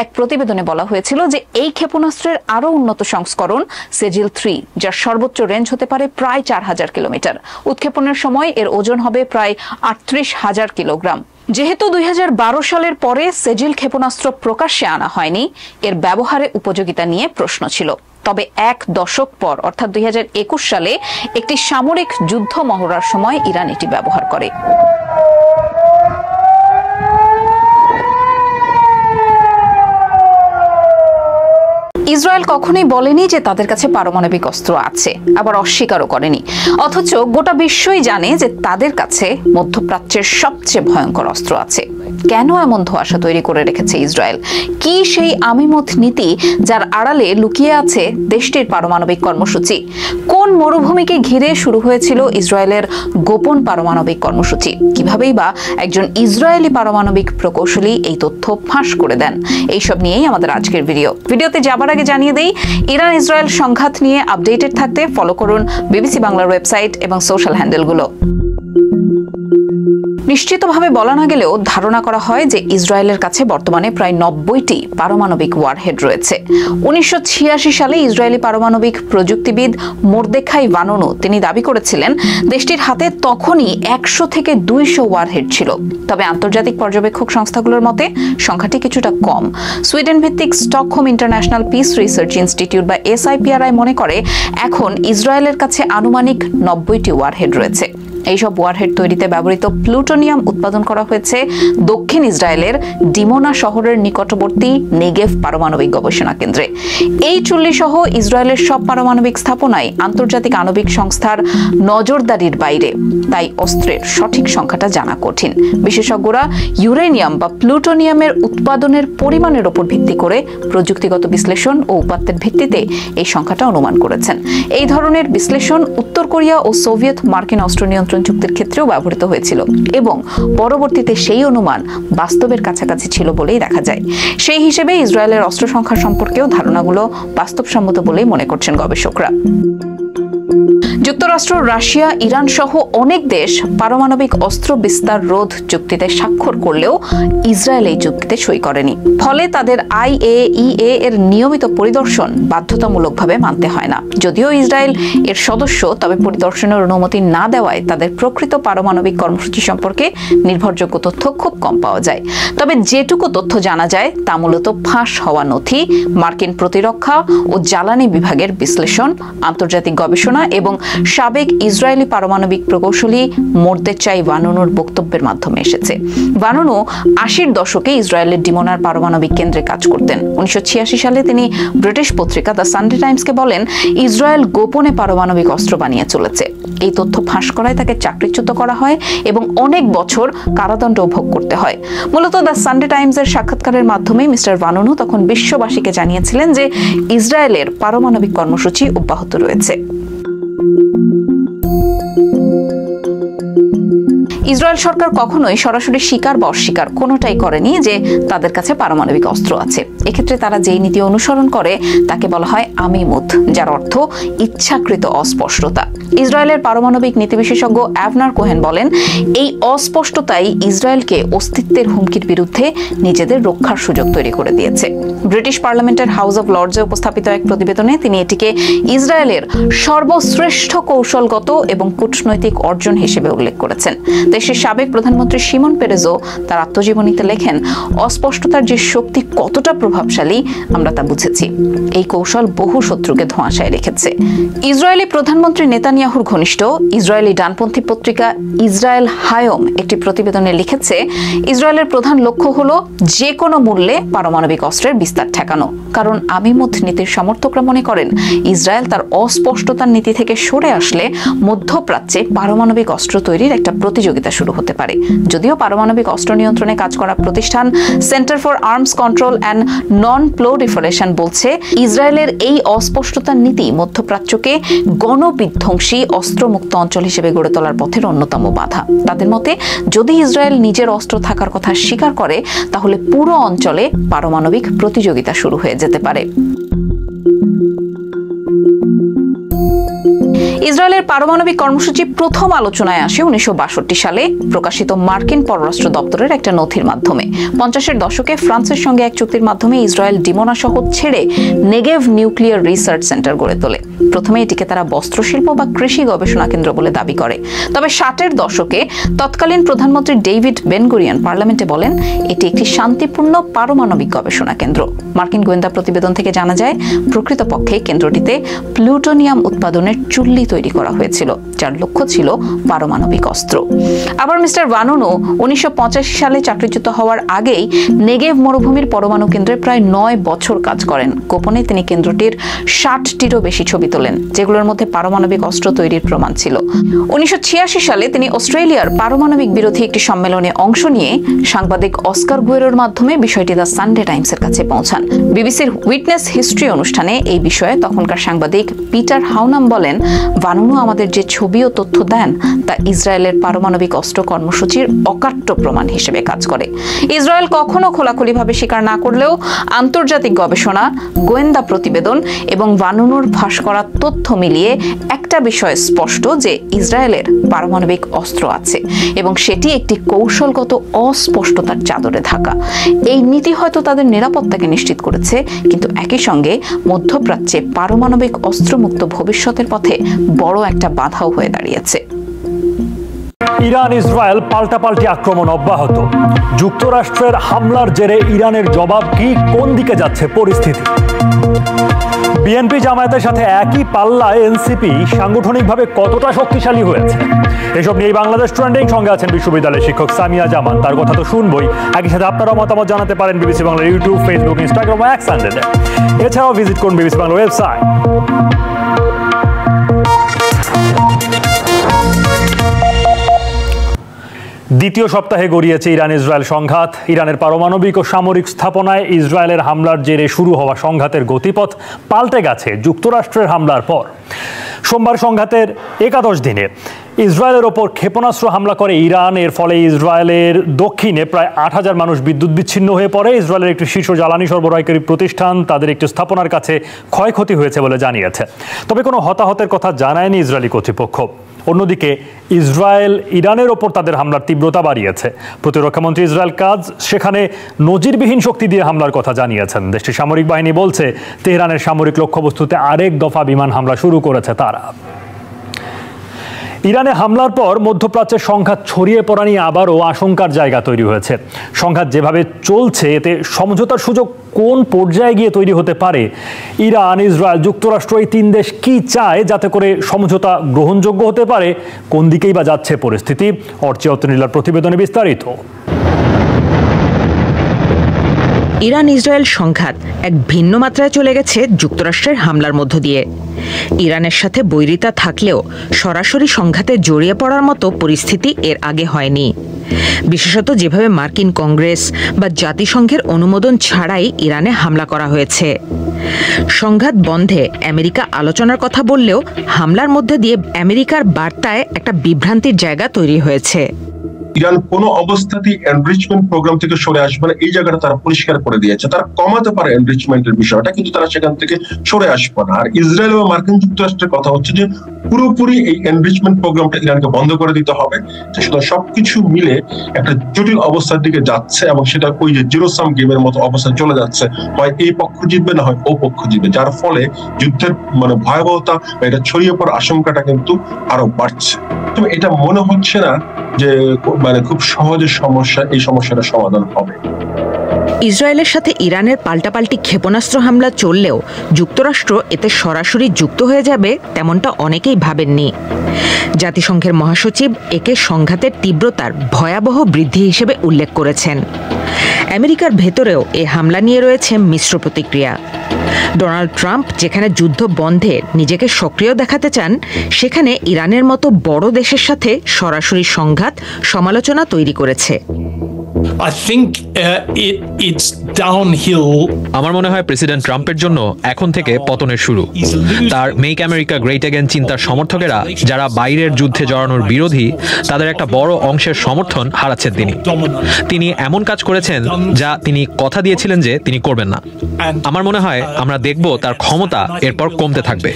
এক প্রতিবেদনে বলা হয়েছিল যে এই ক্ষেপণাস্ত্রের আরো উন্নত সংস্করণ সেজিল 3, যার সর্বোচ্চ রেঞ্জ হতে পারে প্রায় 4000 কিলোমিটার। উৎক্ষেপণের সময় এর ওজন হবে প্রায় 38,000 কিলোগ্রাম। যেহেতু 2012 সালের পরে সেজিল ক্ষেপণাস্ত্র প্রকাশ্যে আনা হয়নি, এর ব্যবহারে উপযোগিতা নিয়ে প্রশ্ন ছিল। তবে এক দশক পর অর্থাৎ 2021 সালে একটি সামরিক যুদ্ধ মহড়ার সময় ইরান এটি ব্যবহার করে। ইসরায়েল কখনোই বলেনি যে তাদের কাছে পারমাণবিক অস্ত্র আছে, আবার অস্বীকারও করেনি। অথচ গোটা বিশ্বই জানে যে তাদের কাছে মধ্যপ্রাচ্যের সবচেয়ে ভয়ঙ্কর অস্ত্র আছে। কেন এমন ধোঁয়াশা তৈরি করে রেখেছে ইসরায়েল? কি সেই আমিমত নীতি যার আড়ালে লুকিয়ে আছে দেশটির পারমাণবিক কর্মসূচি? কোন মরুভূমিকে ঘিরে শুরু হয়েছিল ইসরায়েলের গোপন পারমাণবিক কর্মসূচি? কিভাবেই বা একজন ইসরায়েলি পারমাণবিক প্রকৌশলী এই তথ্য ফাঁস করে দেন? এইসব নিয়েই আমাদের আজকের ভিডিওতে যাবার আগে জানিয়ে দেই, ইরান ইসরায়েল সংঘাত নিয়ে আপডেটেড থাকতে ফলো করুন বিবিসি বাংলার ওয়েবসাইট এবং সোশ্যাল হ্যান্ডেলগুলো। নিশ্চিতভাবে বলা না গেলেও ধারণা করা হয় যে ইসরায়েলের কাছে বর্তমানে প্রায় 90টি পারমাণবিক ওয়ারহেড রয়েছে। 1986 সালে ইসরায়েলি পারমাণবিক প্রযুক্তিবিদ মোর্দেখাই ভানুনু তিনি দাবি করেছিলেন দেশটির হাতে তখনই 100 থেকে 200 ওয়ারহেড ছিল। তবে আন্তর্জাতিক পর্যবেক্ষক সংস্থাগুলোর মতে সংখ্যাটি কিছুটা কম। সুইডেন ভিত্তিক Stockholm international piece research institute বা SIPRI মনে করে এখন ইসরায়েলের কাছে আনুমানিক 90টি ওয়ারহেড রয়েছে। এইসব ওয়ারহেড তৈরিতে ব্যবহৃত প্লুটোনিয়াম উৎপাদন করা হয়েছে দক্ষিণ ইসরায়েলের ডিমোনা শহরের নিকটবর্তী নেগেভ পারমাণবিক গবেষণা কেন্দ্রে। এই চুল্লি সহ ইসরায়েলের সব পারমাণবিক স্থাপনায় আন্তর্জাতিক আণবিক সংস্থার নজরদারির বাইরে, তাই অস্ত্রের সঠিক সংখ্যাটা জানা কঠিন। বিশেষজ্ঞরা ইউরেনিয়াম বা প্লুটোনিয়ামের উৎপাদনের পরিমাণের উপর ভিত্তি করে প্রযুক্তিগত বিশ্লেষণ ও উপাত্তের ভিত্তিতে এই সংখ্যাটা অনুমান করেছেন। এই ধরনের বিশ্লেষণ উত্তর কোরিয়া ও সোভিয়েত মার্কিন অস্ত্র নিয়ন্ত্রণ চুক্তির ক্ষেত্রেও ব্যবহৃত হয়েছিল এবং পরবর্তীতে সেই অনুমান বাস্তবের কাছাকাছি ছিল বলেই দেখা যায়। সেই হিসেবে ইসরায়েলের অস্ত্র সংখ্যা সম্পর্কেও ধারণাগুলো বাস্তবসম্মত বলেই মনে করছেন গবেষকরা। যুক্তরাষ্ট্র, রাশিয়া, ইরান সহ অনেক দেশ পারমাণবিক অস্ত্র বিস্তার রোধ চুক্তিতে স্বাক্ষর করলেও ইসরায়েল এই চুক্তিতে সই করেনি। ফলে তাদের IAEA এর নিয়মিত পরিদর্শন বাধ্যতামূলকভাবে মানতে হয় না। যদিও ইসরায়েল এর সদস্য, তবে পরিদর্শনের অনুমতি না দেওয়ায় তাদের প্রকৃত পারমাণবিক কর্মসূচি সম্পর্কে নির্ভরযোগ্য তথ্য খুব কম পাওয়া যায়। তবে যেটুকু তথ্য জানা যায় তা মূলত ফাঁস হওয়া নথি, মার্কিন প্রতিরক্ষা ও জ্বালানি বিভাগের বিশ্লেষণ, আন্তর্জাতিক গবেষণা এবং সাবেক ইসরায়েলি পারমাণবিক প্রকৌশলী মোর্দেখাই ভানুনুর বক্তব্যের মাধ্যমে এসেছে। ভানুনু 80-র দশকে ইসরায়েলের ডিমোনার পারমাণবিক কেন্দ্রে কাজ করতেন। 1986 সালে তিনি ব্রিটিশ পত্রিকা দ্য সানডে টাইমসকে বলেন, ইসরায়েল গোপনে পারমাণবিক অস্ত্র বানিয়ে চলেছে। এই তথ্য ফাঁস করায় তাকে চাকরিচ্যুত করা হয় এবং অনেক বছর কারাদণ্ড ভোগ করতে হয়। মূলত দ্য সানডে টাইমসের সাক্ষাৎকারের মাধ্যমে মিস্টার ভানুনু তখন বিশ্ববাসীকে জানিয়েছিলেন যে ইসরায়েলের পারমাণবিক কর্মসূচি অব্যাহত রয়েছে। ইসরায়েল সরকার কখনোই সরাসরি স্বীকার বা অস্বীকার কোনোটাই করেনি যে তাদের কাছে পারমাণবিক অস্ত্র আছে। এক্ষেত্রে তারা যেই নীতি অনুসরণ করে তাকে বলা হয় আমিমুত, যার অর্থ ইচ্ছাকৃত অস্পষ্টতা। ইসরায়েলের পারমাণবিক নীতি বিশেষজ্ঞ অ্যাভনার কোহেন বলেন, এই অস্পষ্টতাই ইসরায়েলকে অস্তিত্বের হুমকির বিরুদ্ধে নিজেদের রক্ষার সুযোগ তৈরি করে দিয়েছে। ব্রিটিশ পার্লামেন্টের হাউস অব লর্ডসে উপস্থাপিত এক প্রতিবেদনে তিনি এটিকে ইসরায়েলের সর্বশ্রেষ্ঠ কৌশলগত এবং কূটনৈতিক অর্জন হিসেবে উল্লেখ করেছেন। দেশের সাবেক প্রধানমন্ত্রী শিমন পেরেজও তার আত্মজীবনীতে লেখেন, অস্পষ্টতার যে শক্তি কতটা প্রভাবশালী আমরা তা বুঝেছি। এই কৌশল বহু শত্রুকে ধোঁয়াশায় রেখেছে। ইসরায়েলি প্রধানমন্ত্রী নেতানিয়াহুর ঘনিষ্ঠ ইসরায়েলি ডানপন্থী পত্রিকা ইসরায়েল হায়ম একটি প্রতিবেদনে লিখেছে, ইসরায়েলের প্রধান লক্ষ্য হলো যে কোনো মূল্যে পারমাণবিক অস্ত্রের বিস্তার ঠেকানো। কারণ আমিমুত নীতির সমর্থকরা মনে করেন ইসরায়েল তার অস্পষ্টতার নীতি থেকে সরে আসলে মধ্যপ্রাচ্যে পারমাণবিক অস্ত্র তৈরির একটা প্রতিযোগিতা শুরু হতে পারে। যদিও পারমাণবিক অস্ত্র নিয়ন্ত্রণে কাজ করা প্রতিষ্ঠান centre for arms control and non proliferation বলছে, ইসরায়েলের এই অস্পষ্টতার নীতি মধ্যপ্রাচ্যকে গণবিধ্বংসী অস্ত্রমুক্ত অঞ্চল হিসেবে গড়ে তোলার পথের অন্যতম বাধা। তাদের মতে, যদি ইসরায়েল নিজের অস্ত্র থাকার কথা স্বীকার করে তাহলে পুরো অঞ্চলে পারমাণবিক প্রতিযোগিতা শুরু হয়ে যেতে পারে। ইসরায়েলের পারমাণবিক কর্মসূচি প্রথম আলোচনায় আসে 1962 সালে প্রকাশিত মার্কিন পররাষ্ট্র দপ্তরের একটা নথির মাধ্যমে। 50-এর দশকে ফ্রান্সের সঙ্গে এক চুক্তির মাধ্যমে ইসরায়েল ডিমোনা শহর ছেড়ে নেগেভ নিউক্লিয়ার রিসার্চ সেন্টার গড়ে তোলে। প্রথমে এটিকে তারা বস্ত্রশিল্প বা কৃষি গবেষণা কেন্দ্র বলে দাবি করে। তবে 60-এর দশকে তৎকালীন প্রধানমন্ত্রী ডেভিড বেনগুরিয়ান পার্লামেন্টে বলেন এটি একটি শান্তিপূর্ণ পারমাণবিক গবেষণা কেন্দ্র। মার্কিন গোয়েন্দা প্রতিবেদন থেকে জানা যায়, প্রকৃতপক্ষে কেন্দ্রটিতে প্লুটোনিয়াম উৎপাদনের চুল্লি তৈরি করা হয়েছিল, যার লক্ষ্য ছিল পারমাণবিক অস্ত্র। আবার মিস্টার ভানুনু 1985 সালে চাকরিচ্যুত হওয়ার আগেই নেগেভ মরুভূমির পরমাণু কেন্দ্রে প্রায় 9 বছর কাজ করেন। গোপনে তিনি কেন্দ্রটির 60টিরও বেশি ছবি তোলেন, যেগুলোর মধ্যে পারমাণবিক অস্ত্র তৈরির প্রমাণ ছিল। 1986 সালে তিনি অস্ট্রেলিয়ার পারমাণবিক বিরোধী একটি সম্মেলনে অংশ নিয়ে সাংবাদিক অস্কার গুয়েরোর মাধ্যমে বিষয়টি দ্য সানডে টাইমসের কাছে পৌঁছান। বিবিসির উইটনেস হিস্ট্রি অনুষ্ঠানে এই বিষয়ে তখনকার সাংবাদিক পিটার হাউনাম বলেন, ভানুনু আমাদের যে ছবি ও তথ্য দেন তা ইসরায়েলের পারমাণবিক অস্ত্র কর্মসূচির অকাট্য প্রমাণ হিসেবে কাজ করে। ইসরায়েল কখনো খোলাখুলিভাবে স্বীকার না করলেও আন্তর্জাতিক গবেষণা, গোয়েন্দা প্রতিবেদন এবং ভানুনুর ফাঁস করা তথ্য মিলিয়ে একটা বিষয় স্পষ্ট যে ইসরায়েলের পারমাণবিক অস্ত্র আছে এবং সেটি একটি কৌশলগত অস্পষ্টতার চাদরে ঢাকা। এই নীতি হয়তো তাদের নিরাপত্তাকে নিশ্চিত করেছে, কিন্তু একই সঙ্গে মধ্যপ্রাচ্যে পারমাণবিক অস্ত্রমুক্ত ভবিষ্যতের পথে বড় একটা বাধাও হয়ে দাঁড়িয়েছে। ইরান ইসরায়েল পাল্টাপাল্টি আক্রমণ অব্যাহত। যুক্তরাষ্ট্রের হামলার জেরে ইরানের জবাব কি, কোন দিকে যাচ্ছে পরিস্থিতি? বিএনপি জামায়াতের সাথে একই পাল্লায় এনসিপি সাংগঠনিকভাবে কতটা শক্তিশালী হয়েছে, এসব নিয়ে বাংলাদেশ ট্রেন্ডিং সঙ্গে আছেন বিশ্ববিদ্যালয়ের শিক্ষক সামিয়া জামান। তার কথা তো শুনবই, একই সাথে আপনারা মতামত জানাতে পারেন বিবিসি বাংলার ইউটিউব, ফেসবুক, ইনস্টাগ্রাম, এক্স হ্যান্ডেলে। এছাড়াও ভিজিট করুন বিবিসি বাংলার ওয়েবসাইট। দ্বিতীয় সপ্তাহে গড়িয়েছে ইরান ইসরায়েল সংঘাত। ইরানের পারমাণবিক ও সামরিক স্থাপনায় ইসরায়েলের হামলার জেরে শুরু হওয়া সংঘাতের গতিপথ পাল্টে গেছে যুক্তরাষ্ট্রের হামলার পর। সোমবার সংঘাতের 11 দিনে ইসরায়েলের ওপর ক্ষেপণাস্ত্র হামলা করে ইরান। এর ফলে ইসরায়েলের দক্ষিণে প্রায় 8,000 মানুষ বিদ্যুৎ বিচ্ছিন্ন হয়ে পড়ে। ইসরায়েলের একটি শীর্ষ জ্বালানি সরবরাহকারী প্রতিষ্ঠান তাদের একটি স্থাপনার কাছে ক্ষয়ক্ষতি হয়েছে বলে জানিয়েছে। তবে কোনো হতাহতের কথা জানায়নি ইসরায়েলি কর্তৃপক্ষ। অন্যদিকে ইসরায়েল ইরানের ওপর তাদের হামলার তীব্রতা বাড়িয়েছে। প্রতিরক্ষামন্ত্রী ইসরায়েল কাজ সেখানে নজিরবিহীন শক্তি দিয়ে হামলার কথা জানিয়েছেন। দেশটির সামরিক বাহিনী বলছে তেহরানের সামরিক লক্ষ্যবস্তুতে আরেক দফা বিমান হামলা শুরু করেছে তারা। ইরানে হামলার পর মধ্যপ্রাচ্যের সংঘাত ছড়িয়ে পড়া নিয়ে আবারও আশঙ্কার জায়গা তৈরি হয়েছে। সংঘাত যেভাবে চলছে এতে সমঝোতার সুযোগ কোন পর্যায়ে গিয়ে তৈরি হতে পারে? ইরান, ইসরায়েল, যুক্তরাষ্ট্র এই 3 দেশ কি চায় যাতে করে সমঝোতা গ্রহণযোগ্য হতে পারে? কোন দিকেই বা যাচ্ছে পরিস্থিতি? অর্চিয়া অতনীলার প্রতিবেদনে বিস্তারিত। ইরান ইসরায়েল সংঘাত এক ভিন্ন মাত্রায় চলে গেছে যুক্তরাষ্ট্রের হামলার মধ্য দিয়ে। ইরানের সাথে বৈরিতা থাকলেও সরাসরি সংঘাতে জড়িয়ে পড়ার মতো পরিস্থিতি এর আগে হয়নি। বিশেষত যেভাবে মার্কিন কংগ্রেস বা জাতিসংঘের অনুমোদন ছাড়াই ইরানে হামলা করা হয়েছে। সংঘাত বন্ধে আমেরিকা আলোচনার কথা বললেও হামলার মধ্যে দিয়ে আমেরিকার বার্তায় একটা বিভ্রান্তির জায়গা তৈরি হয়েছে। ইরান কোনো অবস্থাতেই এনরিচমেন্ট প্রোগ্রাম থেকে সরে আসবে না, এই জায়গাটা তারা পরিষ্কার করে দিয়েছে। তারা কমাতে পারে এনরিচমেন্টের বিষয়টা, কিন্তু তারা সেখান থেকে সরে আসবে না। আর ইসরায়েল এবং মার্কিন যুক্তরাষ্ট্রের কথা হচ্ছে যে পুরোপুরি এই এনরিচমেন্ট প্রোগ্রামটা ইরানকে বন্ধ করে দিতে হবে। সুতরাং সবকিছু মিলে একটা জটিল অবস্থার দিকে যাচ্ছে, এবং সেটা ওই যে জিরো সাম গেমের মতো অবস্থায় চলে যাচ্ছে। হয় এই পক্ষ জিতবে, না হয় ও পক্ষ জিতবে, যার ফলে যুদ্ধের ভয়াবহতা বা এটা ছড়িয়ে পড়ার আশঙ্কাটা কিন্তু আরো বাড়ছে। তবে এটা মনে হচ্ছে না যে খুব সহজে এই সমস্যাটা সমাধান হবে। ইসরায়েলের সাথে ইরানের পাল্টাপাল্টি ক্ষেপণাস্ত্র হামলা চললেও যুক্তরাষ্ট্র এতে সরাসরি যুক্ত হয়ে যাবে তেমনটা অনেকেই ভাবেননি। জাতিসংঘের মহাসচিব একে সংঘাতের তীব্রতার ভয়াবহ বৃদ্ধি হিসেবে উল্লেখ করেছেন। আমেরিকার ভেতরেও এ হামলা নিয়ে রয়েছে মিশ্র প্রতিক্রিয়া। ডোনাল্ড ট্রাম্প যেখানে যুদ্ধ বন্ধে নিজেকে সক্রিয় দেখাতে চান, সেখানে ইরানের মতো বড় দেশের সাথে সরাসরি সংঘাত সমালোচনা তৈরি করেছে। I think it's downhill. আমার মনে হয় প্রেসিডেন্ট ট্রাম্পের জন্য এখন থেকে পতনের শুরু। তার মেক আমেরিকা গ্রেট এগেন চিন্তার সমর্থকেরা, যারা বাইরের যুদ্ধে জড়ানোর বিরোধী, তাদের একটা বড় অংশের সমর্থন হারাচ্ছেন তিনি এমন কাজ করেছেন যা তিনি কথা দিয়েছিলেন যে তিনি করবেন না। আমার মনে হয় আমরা দেখব তার ক্ষমতা এরপর কমতে থাকবে।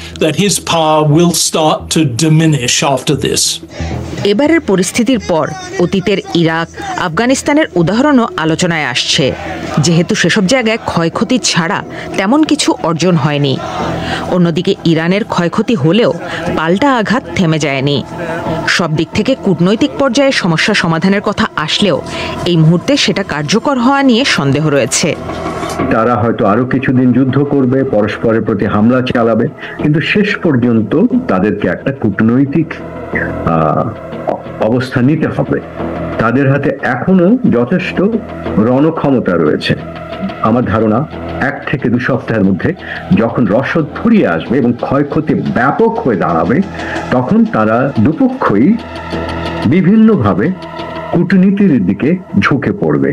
এবারের পরিস্থিতির পর অতীতের ইরাক, আফগানিস্তানের উদাহরণও আলোচনায় আসছে, যেহেতু সেসব জায়গায় ক্ষয়ক্ষতি ছাড়া তেমন কিছু অর্জন হয়নি। অন্যদিকে ইরানের ক্ষয়ক্ষতি হলেও পাল্টা আঘাত থেমে যায়নি। সব দিক থেকে কূটনৈতিক পর্যায়ে সমস্যা সমাধানের কথা আসলেও এই মুহূর্তে সেটা কার্যকর হওয়া নিয়ে সন্দেহ রয়েছে। তারা হয়তো আরো কিছুদিন যুদ্ধ করবে, পরস্পরের প্রতি হামলা চালাবে, কিন্তু শেষ পর্যন্ত তাদেরকে একটা কূটনৈতিক অবস্থা নিতে হবে। তাদের হাতে এখনো যথেষ্ট রণক্ষমতা রয়েছে। আমার ধারণা 1 থেকে 2 সপ্তাহের মধ্যে যখন রসদ ফুরিয়ে আসবে এবং ক্ষয়ক্ষতি ব্যাপক হয়ে দাঁড়াবে, তখন তারা দুপক্ষই বিভিন্নভাবে কূটনীতির দিকে ঝুঁকে পড়বে।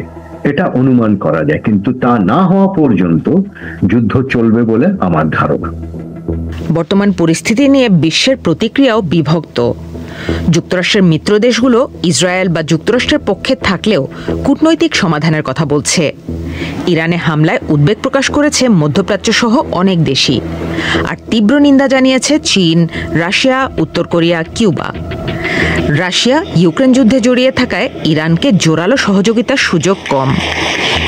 এটা অনুমান করা যায়, কিন্তু তা না হওয়া পর্যন্ত যুদ্ধ চলবে বলে আমার ধারণা। বর্তমান পরিস্থিতি নিয়ে বিশ্বের প্রতিক্রিয়াও বিভক্ত। যুক্তরাষ্ট্রের মিত্র দেশগুলো ইসরায়েল বা যুক্তরাষ্ট্রের পক্ষে থাকলেও কূটনৈতিক সমাধানের কথা বলছে। ইরানে হামলায় উদ্বেগ প্রকাশ করেছে মধ্যপ্রাচ্য সহ অনেক দেশই, আর তীব্র নিন্দা জানিয়েছে চীন, রাশিয়া, উত্তর কোরিয়া, কিউবা। রাশিয়া ইউক্রেন যুদ্ধে জড়িয়ে থাকায় ইরানকে জোরালো সহযোগিতার সুযোগ কম,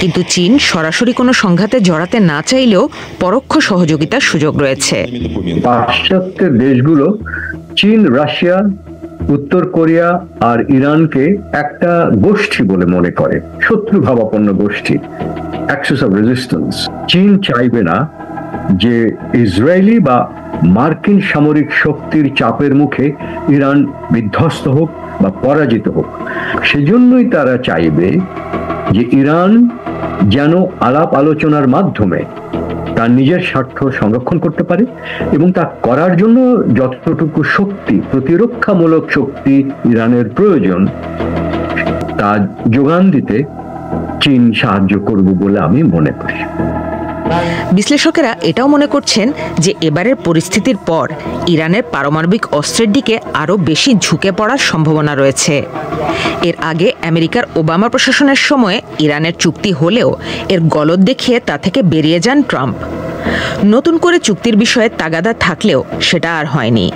কিন্তু চীন সরাসরি কোনো সংঘাতে জড়াতে না চাইলেও পরোক্ষ সহযোগিতার সুযোগ রয়েছে। পাশ্চাত্যের দেশগুলো চীন, রাশিয়া, উত্তর কোরিয়া আর ইরানকে একটা গোষ্ঠী বলে মনে করে, শত্রুভাবাপন্ন গোষ্ঠী, অ্যাক্সিস অফ রেজিস্ট্যান্স। চীন চাইবে না যে ইসরায়েলি বা মার্কিন সামরিক শক্তির চাপের মুখে ইরান বিধ্বস্ত হোক বা পরাজিত হোক। সেজন্যই তারা চাইবে যে ইরান যেন আলাপ আলোচনার মাধ্যমে তার নিজের স্বার্থ সংরক্ষণ করতে পারে, এবং তা করার জন্য যতটুকু শক্তি, প্রতিরক্ষামূলক শক্তি ইরানের প্রয়োজন, তা যোগান দিতে চীন সাহায্য করবে বলে আমি মনে করি। বিশ্লেষকেরা এটাও মনে করছেন যে এবারের পরিস্থিতির পর ইরানের পারমাণবিক অস্ত্রের দিকে আরও বেশি ঝুঁকে পড়ার সম্ভাবনা রয়েছে। এর আগে আমেরিকার ওবামা প্রশাসনের সময়ে ইরানের চুক্তি হলেও এর গলদ দেখিয়ে তা থেকে বেরিয়ে যান ট্রাম্প। নতুন করে চুক্তির বিষয়ে তাগাদা থাকলেও সেটা আর হয়নি।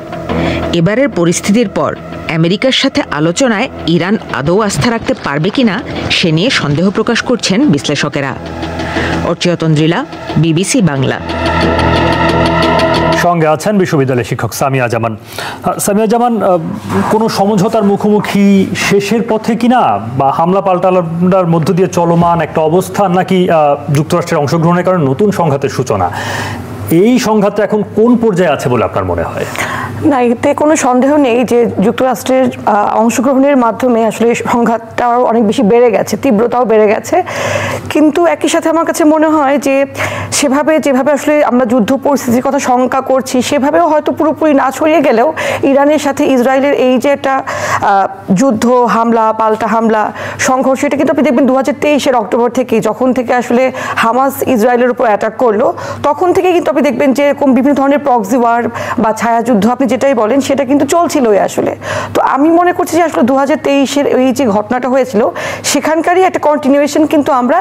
এবারের পরিস্থিতির পর আমেরিকার সাথে আলোচনায় ইরান আদৌ আস্থা রাখতে পারবে কিনা সে নিয়ে সন্দেহ প্রকাশ করছেন বিশ্লেষকেরা। অর্চিয়া তন্দ্রিলা, বিবিসি বাংলা। সঙ্গে আছেন বিশ্ববিদ্যালয়ের শিক্ষক সামিয়া জামান। সামিয়া জামান, কোনো সমঝোতার মুখোমুখি শেষের পথে কিনা, বা হামলা পাল্টার মধ্য দিয়ে চলমান একটা অবস্থান, নাকি যুক্তরাষ্ট্রের অংশগ্রহণের কারণে নতুন সংঘাতের সূচনা? এই সংঘাতটা এখন কোন পর্যায়ে আছে বলে আপনার মনে হয়? না, এতে কোনো সন্দেহ নেই যে যুক্তরাষ্ট্রের অংশগ্রহণের মাধ্যমে আসলে সংঘাতটাও অনেক বেশি বেড়ে গেছে, তীব্রতাও বেড়ে গেছে। কিন্তু একই সাথে আমার কাছে মনে হয় যে যেভাবে আসলে আমরা যুদ্ধ পরিস্থিতির কথা শঙ্কা করছি, সেভাবেও হয়তো পুরোপুরি না ছড়িয়ে গেলেও ইরানের সাথে ইসরায়েলের এই যে একটা যুদ্ধ, হামলা, পাল্টা হামলা, সংঘর্ষ, এটা কিন্তু আপনি দেখবেন 2023-এর অক্টোবর থেকে, যখন থেকে আসলে হামাস ইসরায়েলের উপর অ্যাটাক করলো, তখন থেকে কিন্তু আপনি দেখবেন যে এরকম বিভিন্ন ধরনের প্রক্সি ওয়ার বা ছায়াযুদ্ধ আপনি যেটাই বলেন সেটা কিন্তু চলছিলই আসলে। তো আমি মনে করছি যে আসলে 2023-এর এই যে ঘটনাটা হয়েছিল সেখানকারই একটা কন্টিনিউয়েশন কিন্তু আমরা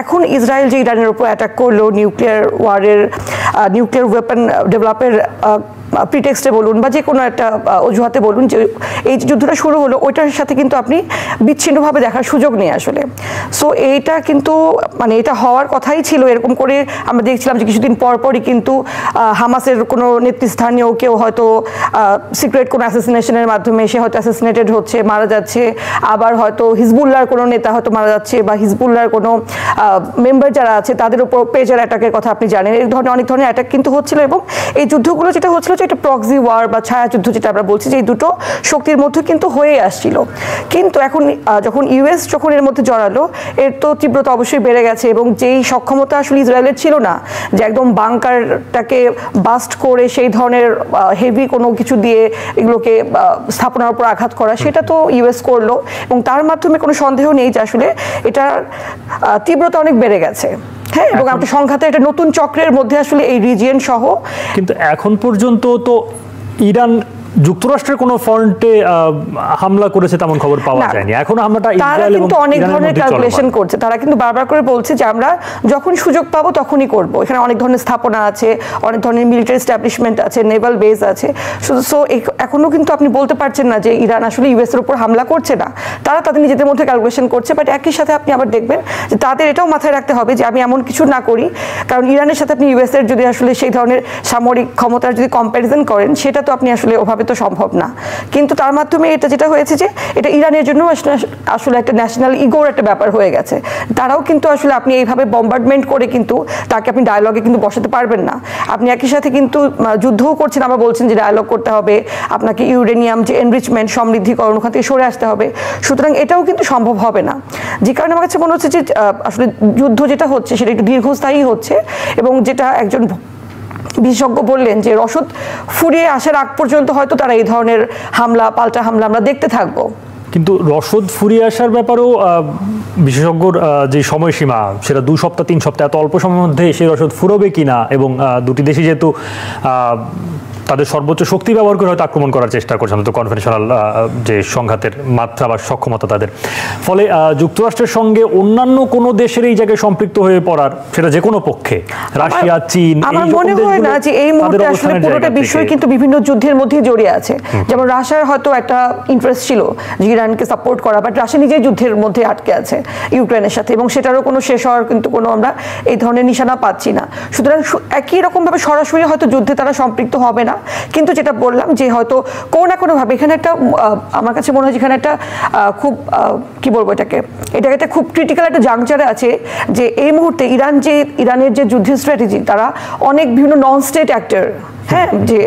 এখন ইসরায়েল যে ইরানের উপর অ্যাটাক করলো, নিউক্লিয়ার ওয়েপন ডেভেলপের প্রিটেক্সটে বলুন বা যে কোনো একটা অজুহাতে বলুন, যে এই যে যুদ্ধটা শুরু হলো ওইটার সাথে কিন্তু আপনি বিচ্ছিন্নভাবে দেখার সুযোগ নেই আসলে। সো এইটা কিন্তু মানে এটা হওয়ার কথাই ছিল। এরকম করে আমরা দেখছিলাম যে কিছুদিন পরপরই কিন্তু হামাসের কোনো নেতৃস্থানীয় কেউ হয়তো সিক্রেট কোনো অ্যাসাসিনেশনের মাধ্যমে সে হয়তো অ্যাসাসিনেটেড হচ্ছে, মারা যাচ্ছে, আবার হয়তো হিজবুল্লাহর কোনো নেতা হয়তো মারা যাচ্ছে, বা হিজবুল্লাহর কোনো মেম্বার যারা আছে তাদের উপর পেজার অ্যাটাকের কথা আপনি জানেন। এই ধরনের অনেক ধরনের অ্যাটাক কিন্তু হচ্ছিল, এবং এই যুদ্ধগুলো যেটা হচ্ছিল এটা প্রক্সি ওয়ার বা ছায়াযুদ্ধ যেটা আমরা বলছি, যে এই দুটো শক্তির মধ্যে কিন্তু হয়ে আসছিল। কিন্তু এখন যখন ইউএস যখন এর মধ্যে জড়ালো, এর তো তীব্রতা অবশ্যই বেড়ে গেছে, এবং যেই সক্ষমতা আসলে ইসরায়েলের ছিল না যে একদম বাংকারটাকে বাস্ট করে সেই ধরনের হেভি কোনো কিছু দিয়ে এগুলোকে স্থাপনার উপর আঘাত করা, সেটা তো ইউএস করলো, এবং তার মাধ্যমে কোনো সন্দেহ নেই যে আসলে এটার তীব্রতা অনেক বেড়ে গেছে। হ্যাঁ, এবং আপনি সংঘাতে একটা নতুন চক্রের মধ্যে আসলে এই রিজিয়ন সহ। কিন্তু এখন পর্যন্ত তো ইরান যুক্তরাষ্ট্রের কোনো ফ্রন্টে হামলা করেছে তেমন খবর পাওয়া যায়নি। এখন হামলাটা ইসরায়েল এবং কিন্তু অনেক ধরনের ক্যালকুলেশন করছে, তারা কিন্তু বারবার করে বলছে যে আমরা যখন সুযোগ পাবো তখনই করব। এখানে অনেক ধরনের স্থাপনা আছে, অনেক ধরনের মিলিটারি এস্টাবলিশমেন্ট আছে, নেভাল বেস আছে। সো এখনো কিন্তু আপনি বলতে পারছেন না যে ইরান আসলে ইউএস এর উপর হামলা করছে না, তারা তাদের নিজেদের মধ্যে ক্যালকুলেশন করছে। বাট একই সাথে আপনি আবার দেখবেন যে তাদের এটাও মাথায় রাখতে হবে যে আমি এমন কিছু না করি, কারণ ইরানের সাথে আপনি ইউএস এর যদি আসলে সেই ধরনের সামরিক ক্ষমতার যদি কম্প্যারিজন করেন, সেটা তো আপনি আসলে ওভাবে তো সম্ভব না। কিন্তু তার মাধ্যমে এটা যেটা হয়েছে যে এটা ইরানের জন্য আসলে একটা ন্যাশনাল ইগোর একটা ব্যাপার হয়ে গেছে। তারাও কিন্তু আসলে আপনি এইভাবে বম্বার্ডমেন্ট করে কিন্তু তাকে আপনি ডায়ালগে কিন্তু বসাতে পারবেন না। আপনি একই সাথে কিন্তু যুদ্ধও করছেন, আবার বলছেন যে ডায়ালগ করতে হবে, আপনাকে ইউরেনিয়াম যে এনরিচমেন্ট সমৃদ্ধিকরণ ওখান থেকে সরে আসতে হবে। সুতরাং এটাও কিন্তু সম্ভব হবে না, যে কারণে আমার কাছে মনে হচ্ছে যে আসলে যুদ্ধ যেটা হচ্ছে সেটা একটু দীর্ঘস্থায়ী হচ্ছে, এবং যেটা একজন বিশেষজ্ঞ বললেন যে রসদ ফুরিয়ে আসার আগ পর্যন্ত হয়তো তারা এই ধরনের পাল্টা হামলা আমরা দেখতে থাকবো। কিন্তু রসদ ফুরিয়ে আসার ব্যাপারেও বিশেষজ্ঞর যে সময়সীমা, সেটা 2 সপ্তাহ 3 সপ্তাহ, এত অল্প সময়ের মধ্যে সেই রসদ ফুরোবে কিনা, এবং দুটি দেশই যেহেতু তাদের সর্বোচ্চ শক্তি ব্যবহার করে হয়তো আক্রমণ করার চেষ্টা করছে, তো কনভেনশনাল যে সংঘাতের মাত্রা বা সক্ষমতা তাদের, ফলে যুক্তরাষ্ট্রের সঙ্গে অন্যান্য কোনো দেশের এই জায়গায় সম্পৃক্ত হয়ে পড়ার, সেটা যে কোনো পক্ষে, রাশিয়া, চীন, আমার মনে হয় না যে এই মুহূর্তে আসলে পুরোটা বিষয় কিন্তু বিভিন্ন যুদ্ধের মধ্যেই জড়িয়ে আছে। যেমন রাশিয়ার হয়তো একটা ইন্টারেস্ট ছিল যে ইরানকে সাপোর্ট করা, বাট রাশিয়া নিজেই যুদ্ধের মধ্যে আটকে আছে ইউক্রেনের সাথে, এবং সেটারও কোনো শেষ হওয়ার কিন্তু কোনো আমরা এই ধরনের নিশানা পাচ্ছি না। সুতরাং একই রকমভাবে সরাসরি হয়তো যুদ্ধে তারা সম্পৃক্ত হবে না, কিন্তু যেটা বললাম যে হয়তো কোনো না কোনোভাবে এখানে একটা আমার কাছে মনে হয় যেখানে একটা খুব কি বলবো এটাকে একটা খুব ক্রিটিক্যাল একটা জাংচারে আছে, যে এই মুহূর্তে ইরানের যে যুদ্ধের স্ট্র্যাটেজি, তারা অনেক বিভিন্ন নন স্টেট অ্যাক্টর, হ্যাঁ, যে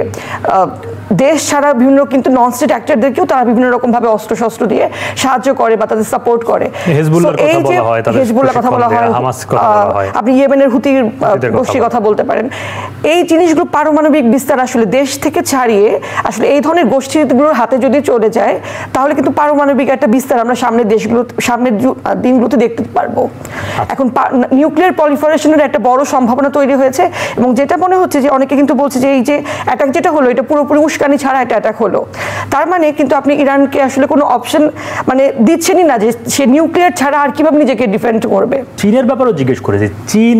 দেশ ছাড়া বিভিন্ন কিন্তু নন স্টেট অ্যাক্টরদেরকেও তারা বিভিন্ন রকম ভাবে অস্ত্র দিয়ে সাহায্য করে বা তাদের সাপোর্ট করে। হেজবুল্লাহর কথা বলা হয়, আপনি ইয়েমেনের হুতির গোষ্ঠীর কথা বলতে পারেন। এই জিনিসগুলো পারমাণবিক বিস্তার আসলে দেশ থেকে ছাড়িয়ে আসলে এই ধরনের গোষ্ঠীগুলোর হাতে যদি চলে যায়, তাহলে কিন্তু পারমাণবিক একটা বিস্তার আমরা সামনের দিনগুলোতে দেখতে পারবো। এখন নিউক্লিয়ার পলিফারেশনের একটা বড় সম্ভাবনা তৈরি হয়েছে, এবং যেটা মনে হচ্ছে যে অনেকে কিন্তু বলছে যে এই যে অ্যাটাক যেটা হলো এটা পুরোপুরি উস্কানি ছাড়া একটা অ্যাটাক হলো। তার মানে কিন্তু আপনি ইরানকে আসলে কোনো অপশন মানে দিচ্ছেনই না যে সে নিউক্লিয়ার ছাড়া আর কিভাবে নিজেকে ডিফেন্ড করবে। চীনের ব্যাপারেও জিজ্ঞেস করে যে চীন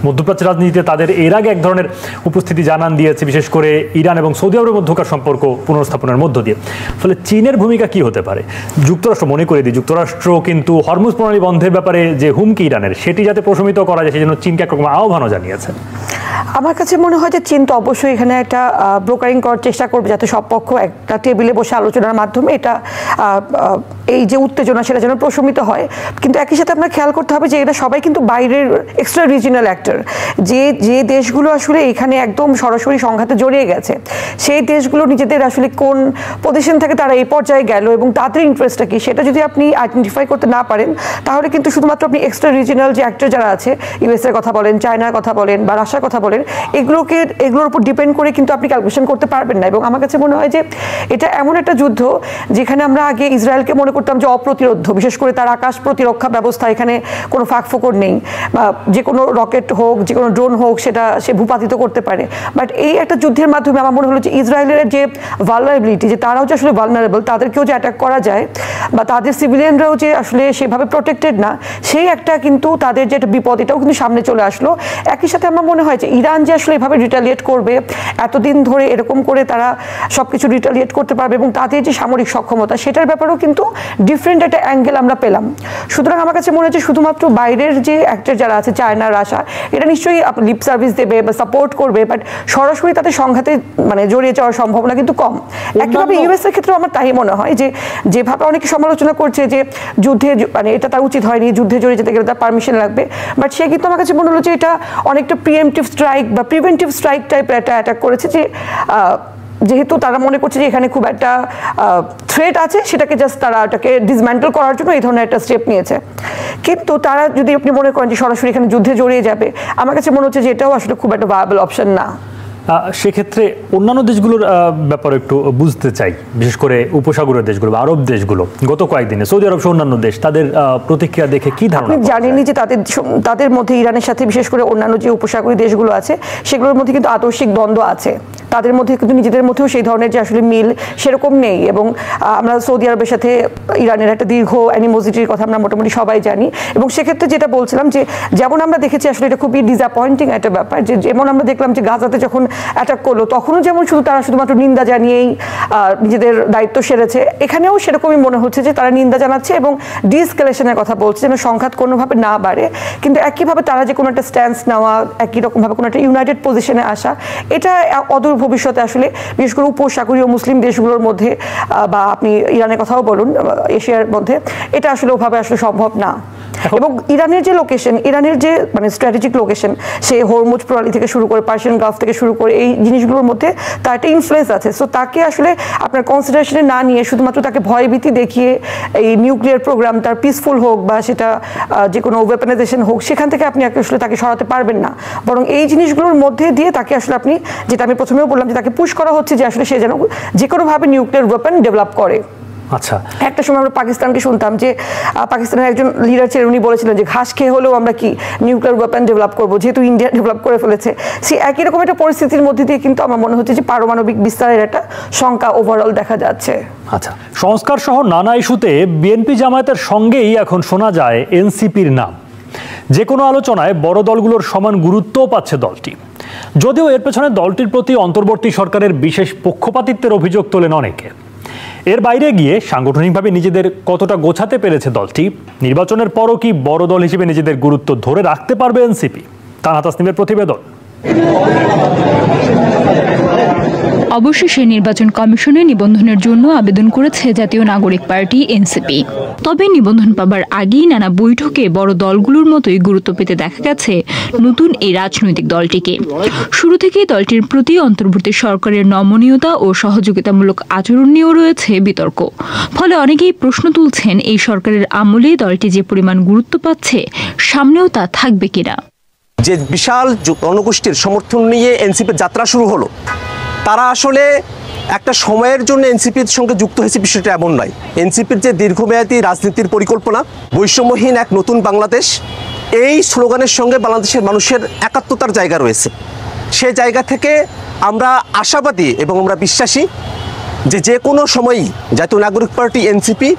মধ্যপ্রাচ্যের রাজনীতিতে তাদের এর আগে এক ধরনের উপস্থিতি জানান দিয়েছে, বিশেষ করে ইরান এবং সৌদি আরবের মধ্যকার সম্পর্ক পুনর্স্থাপনের মধ্য দিয়ে। ফলে চীনের ভূমিকা কি হতে পারে? যুক্তরাষ্ট্র, মনে করে দিই, যুক্তরাষ্ট্র কিন্তু হরমুজ প্রণালী বন্ধের ব্যাপারে যে হুমকি ইরানের, সেটি যাতে প্রশমিত করা যায় সেজন্য চীনকে একরকম আহ্বানও জানিয়েছে। আমার কাছে মনে হয় যে চীন তো অবশ্যই এখানে একটা ব্রোকারিং করার চেষ্টা করবে, যাতে সব পক্ষ একটা টেবিলে বসে আলোচনার মাধ্যমে এটা এই যে উত্তেজনা সেটা যেন প্রশমিত হয়। কিন্তু একই সাথে আপনার খেয়াল করতে হবে যে এটা সবাই কিন্তু বাইরের এক্সট্রা রিজিনাল অ্যাক্টর, যে দেশগুলো আসলে এখানে একদম সরাসরি সংঘাতে জড়িয়ে গেছে, সেই দেশগুলো নিজেদের আসলে কোন পজিশন থেকে তারা এই পর্যায়ে গেল এবং তাদের ইন্টারেস্টটা কি, সেটা যদি আপনি আইডেন্টিফাই করতে না পারেন, তাহলে কিন্তু শুধুমাত্র আপনি এক্সট্রা রিজিনাল যে অ্যাক্টর যারা আছে, ইউএসএর কথা বলেন, চায়নার কথা বলেন বা রাশিয়ার কথা বলেন, এগুলোর উপর ডিপেন্ড করে কিন্তু আপনি ক্যালকুলেশন করতে পারবেন না। এবং আমার কাছে মনে হয় যে এটা এমন একটা যুদ্ধ যেখানে আমরা আগে ইসরায়েলকে মনে করতাম যে অপ্রতিরোধ্য, বিশেষ করে তার আকাশ প্রতিরক্ষা ব্যবস্থা, এখানে কোনো ফাঁকফোকর নেই, বা যে কোনো রকেট হোক, যে কোনো ড্রোন হোক, সেটা সে ভূপাতিত করতে পারে। বাট এই একটা যুদ্ধের মাধ্যমে আমার মনে হলো যে ইসরায়েলের যে ভালনারেবিলিটি, যে তারাও যে আসলে ভালনারেবল, তাদেরকেও যে অ্যাটাক করা যায়, বা তাদের সিভিলিয়ানরাও যে আসলে সেভাবে প্রোটেক্টেড না, সেই একটা কিন্তু তাদের যে একটা বিপদ, এটাও কিন্তু সামনে চলে আসলো। একই সাথে আমার মনে হয় যে ইরান যে আসলে এভাবে রিটালিয়েট করবে, এতদিন ধরে এরকম করে তারা সবকিছু রিটালিয়েট করতে পারবে, এবং তাদের যে সামরিক সক্ষমতা, সেটার ব্যাপারেও কিন্তু ডিফারেন্ট একটা অ্যাঙ্গেল আমরা পেলাম। সুতরাং আমার কাছে মনে হচ্ছে শুধুমাত্র বাইরের যে অ্যাক্টর যারা আছে, চায়না, রাশিয়া, এটা নিশ্চয়ই লিপ সার্ভিস দেবে বা সাপোর্ট করবে, বাট সরাসরি তাদের সংঘাতে মানে জড়িয়ে যাওয়ার সম্ভাবনা কিন্তু কম। একইভাবে ইউএস এর ক্ষেত্রেও আমার তাই মনে হয় যে যেভাবে অনেকে সমালোচনা করছে যে যুদ্ধে মানে এটা তার উচিত হয়নি, যুদ্ধে জড়িয়ে যেতে গেলে তার পারমিশন লাগবে, বাট সে কিন্তু আমার কাছে মনে হলো যে এটা অনেকটা প্রিএমটিভ স্ট্রাইক বা প্রিভেন্টিভ স্ট্রাইক টাইপের একটা অ্যাটাক করেছে, যে যেহেতু তারা মনে করছে যে এখানে খুব একটা থ্রেট আছে, সেটাকে জাস্ট তারা এটাকে ডিসম্যান্টল করার জন্য এই ধরনের একটা স্টেপ নিয়েছে। কিন্তু তারা যদি আপনি মনে করেন যে সরাসরি এখানে যুদ্ধে জড়িয়ে যাবে, আমার কাছে মনে হচ্ছে যে এটাও আসলে খুব একটা ভায়াবল অপশন না। সেক্ষেত্রে অন্যান্য দেশগুলোর ব্যাপারে একটু বুঝতে চাই, বিশেষ করে উপসাগরের দেশগুলো, আরব দেশগুলো, গত কয়েকদিনে সৌদি আরব সহ অন্যান্য দেশ, তাদের প্রতিক্রিয়া দেখে কি ধারণা? জানেনই যে তাদের মধ্যে ইরানের সাথে বিশেষ করে অন্যান্য যে উপসাগরীয় দেশগুলো আছে, সেগুলোর মধ্যে কিন্তু আদর্শিক দ্বন্দ্ব আছে। তাদের মধ্যে কিন্তু নিজেদের মধ্যেও সেই ধরনের যে আসলে মিল সেরকম নেই, এবং আমরা সৌদি আরবের সাথে ইরানের একটা দীর্ঘ অ্যানিমোসিটির কথা আমরা মোটামুটি সবাই জানি। এবং সেক্ষেত্রে যেটা বলছিলাম যে যেমন আমরা দেখেছি আসলে এটা খুবই ডিসঅ্যাপয়েন্টিং একটা ব্যাপার, যে যেমন আমরা দেখলাম যে গাজাতে যখন অ্যাটাক করলো, তখনও যেমন তারা শুধুমাত্র নিন্দা জানিয়েই নিজেদের দায়িত্ব সেরেছে, এখানেও সেরকমই মনে হচ্ছে যে তারা নিন্দা জানাচ্ছে এবং ডিএসকেলেশনের কথা বলছে, যেন সংঘাত কোনোভাবে না বাড়ে। কিন্তু একইভাবে তারা যে কোনো একটা স্ট্যান্স নেওয়া, একই রকমভাবে কোনো একটা ইউনাইটেড পজিশনে আসা, এটা অদূর ভবিষ্যতে আসলে বিশেষ করে উপসাগরীয় মুসলিম দেশগুলোর মধ্যে, বা আপনি ইরানের কথাও বলুন, এশিয়ার মধ্যে, এটা আসলে ওভাবে আসলে সম্ভব না। এবং ইরানের যে লোকেশন, ইরানের যে মানে স্ট্র্যাটেজিক লোকেশন, সে হরমুজ প্রণালী থেকে শুরু করে পার্সিয়ান গালফ থেকে শুরু করে এই জিনিসগুলোর মধ্যে তার একটা ইনফ্লুয়েন্স আছে। সো তাকে আসলে আপনার কনসিডারেশনে না নিয়ে শুধুমাত্র তাকে ভয়ভীতি দেখিয়ে এই নিউক্লিয়ার প্রোগ্রাম তার পিসফুল হোক বা সেটা যে কোনো ওয়েপনাইজেশন হোক, সেখান থেকে আপনি আসলে তাকে সরাতে পারবেন না। বরং এই জিনিসগুলোর মধ্যে দিয়ে তাকে আসলে আপনি, যেটা আমি প্রথমেও বললাম, যে তাকে পুশ করা হচ্ছে যে আসলে সে যেন যে কোনোভাবে নিউক্লিয়ার ওয়েপন ডেভেলপ করে। আচ্ছা, একটা সময় আমরা পাকিস্তানকে শুনতাম যে পাকিস্তানের একজন লিডার ছিলেন, উনি বলেছিলেন যে ঘাস খেয়ে হলেও আমরা কি নিউক্লিয়ার ওয়েপন ডেভেলপ করবো, যেহেতু ইন্ডিয়া ডেভেলপ করে ফেলেছে। সে একই রকম একটা পরিস্থিতির মধ্যে দিয়ে কিন্তু আমার মনে হচ্ছে যে পারমাণবিক বিস্তারের একটা শঙ্কা ওভারঅল দেখা যাচ্ছে। আচ্ছা, সংস্কার সহ নানা ইস্যুতে বিএনপি জামায়াতের সঙ্গেই এখন শোনা যায় এনসিপির নাম। যে কোনো আলোচনায় বড় দলগুলোর সমান গুরুত্বও পাচ্ছে দলটি, যদিও এর পেছনে দলটির প্রতি অন্তর্বর্তী সরকারের বিশেষ পক্ষপাতিত্বের অভিযোগ তোলেন অনেকে। এর বাইরে গিয়ে সাংগঠনিকভাবে নিজেদের কতটা গোছাতে পেরেছে দলটি, নির্বাচনের পরও কি বড় দল হিসেবে নিজেদের গুরুত্ব ধরে রাখতে পারবে এনসিপি? তানহা তাসনিমের প্রতিবেদন। অবশেষে নির্বাচন কমিশনে নিবন্ধনের জন্য আবেদন করেছে জাতীয় নাগরিক পার্টি এনসিপি। তবে নিবন্ধন পাবার আগেই নানা বৈঠকে বড় দলগুলোর মতোই গুরুত্ব পেতে দেখা গেছে নতুন এই রাজনৈতিক দলটিকে। শুরু থেকেই দলটির প্রতি অন্তর্বর্তী সরকারের নমনীয়তা ও সহযোগিতামূলক আচরণ নিয়েও রয়েছে বিতর্ক। ফলে অনেকেই প্রশ্ন তুলছেন, এই সরকারের আমলে দলটি যে পরিমাণ গুরুত্ব পাচ্ছে, সামনেও তা থাকবে কিনা। যে বিশাল জনগোষ্ঠীর সমর্থন নিয়ে এনসিপির যাত্রা শুরু হলো, তারা আসলে একটা সময়ের জন্য এনসিপির সঙ্গে যুক্ত হয়েছে, বিষয়টা এমন নয়। এনসিপির যে দীর্ঘমেয়াদী রাজনীতির পরিকল্পনা, বৈষম্যহীন এক নতুন বাংলাদেশ, এই স্লোগানের সঙ্গে বাংলাদেশের মানুষের একাত্মতার জায়গা রয়েছে। সেই জায়গা থেকে আমরা আশাবাদী এবং আমরা বিশ্বাসী যে যে কোনো সময়ই জাতীয় নাগরিক পার্টি এনসিপি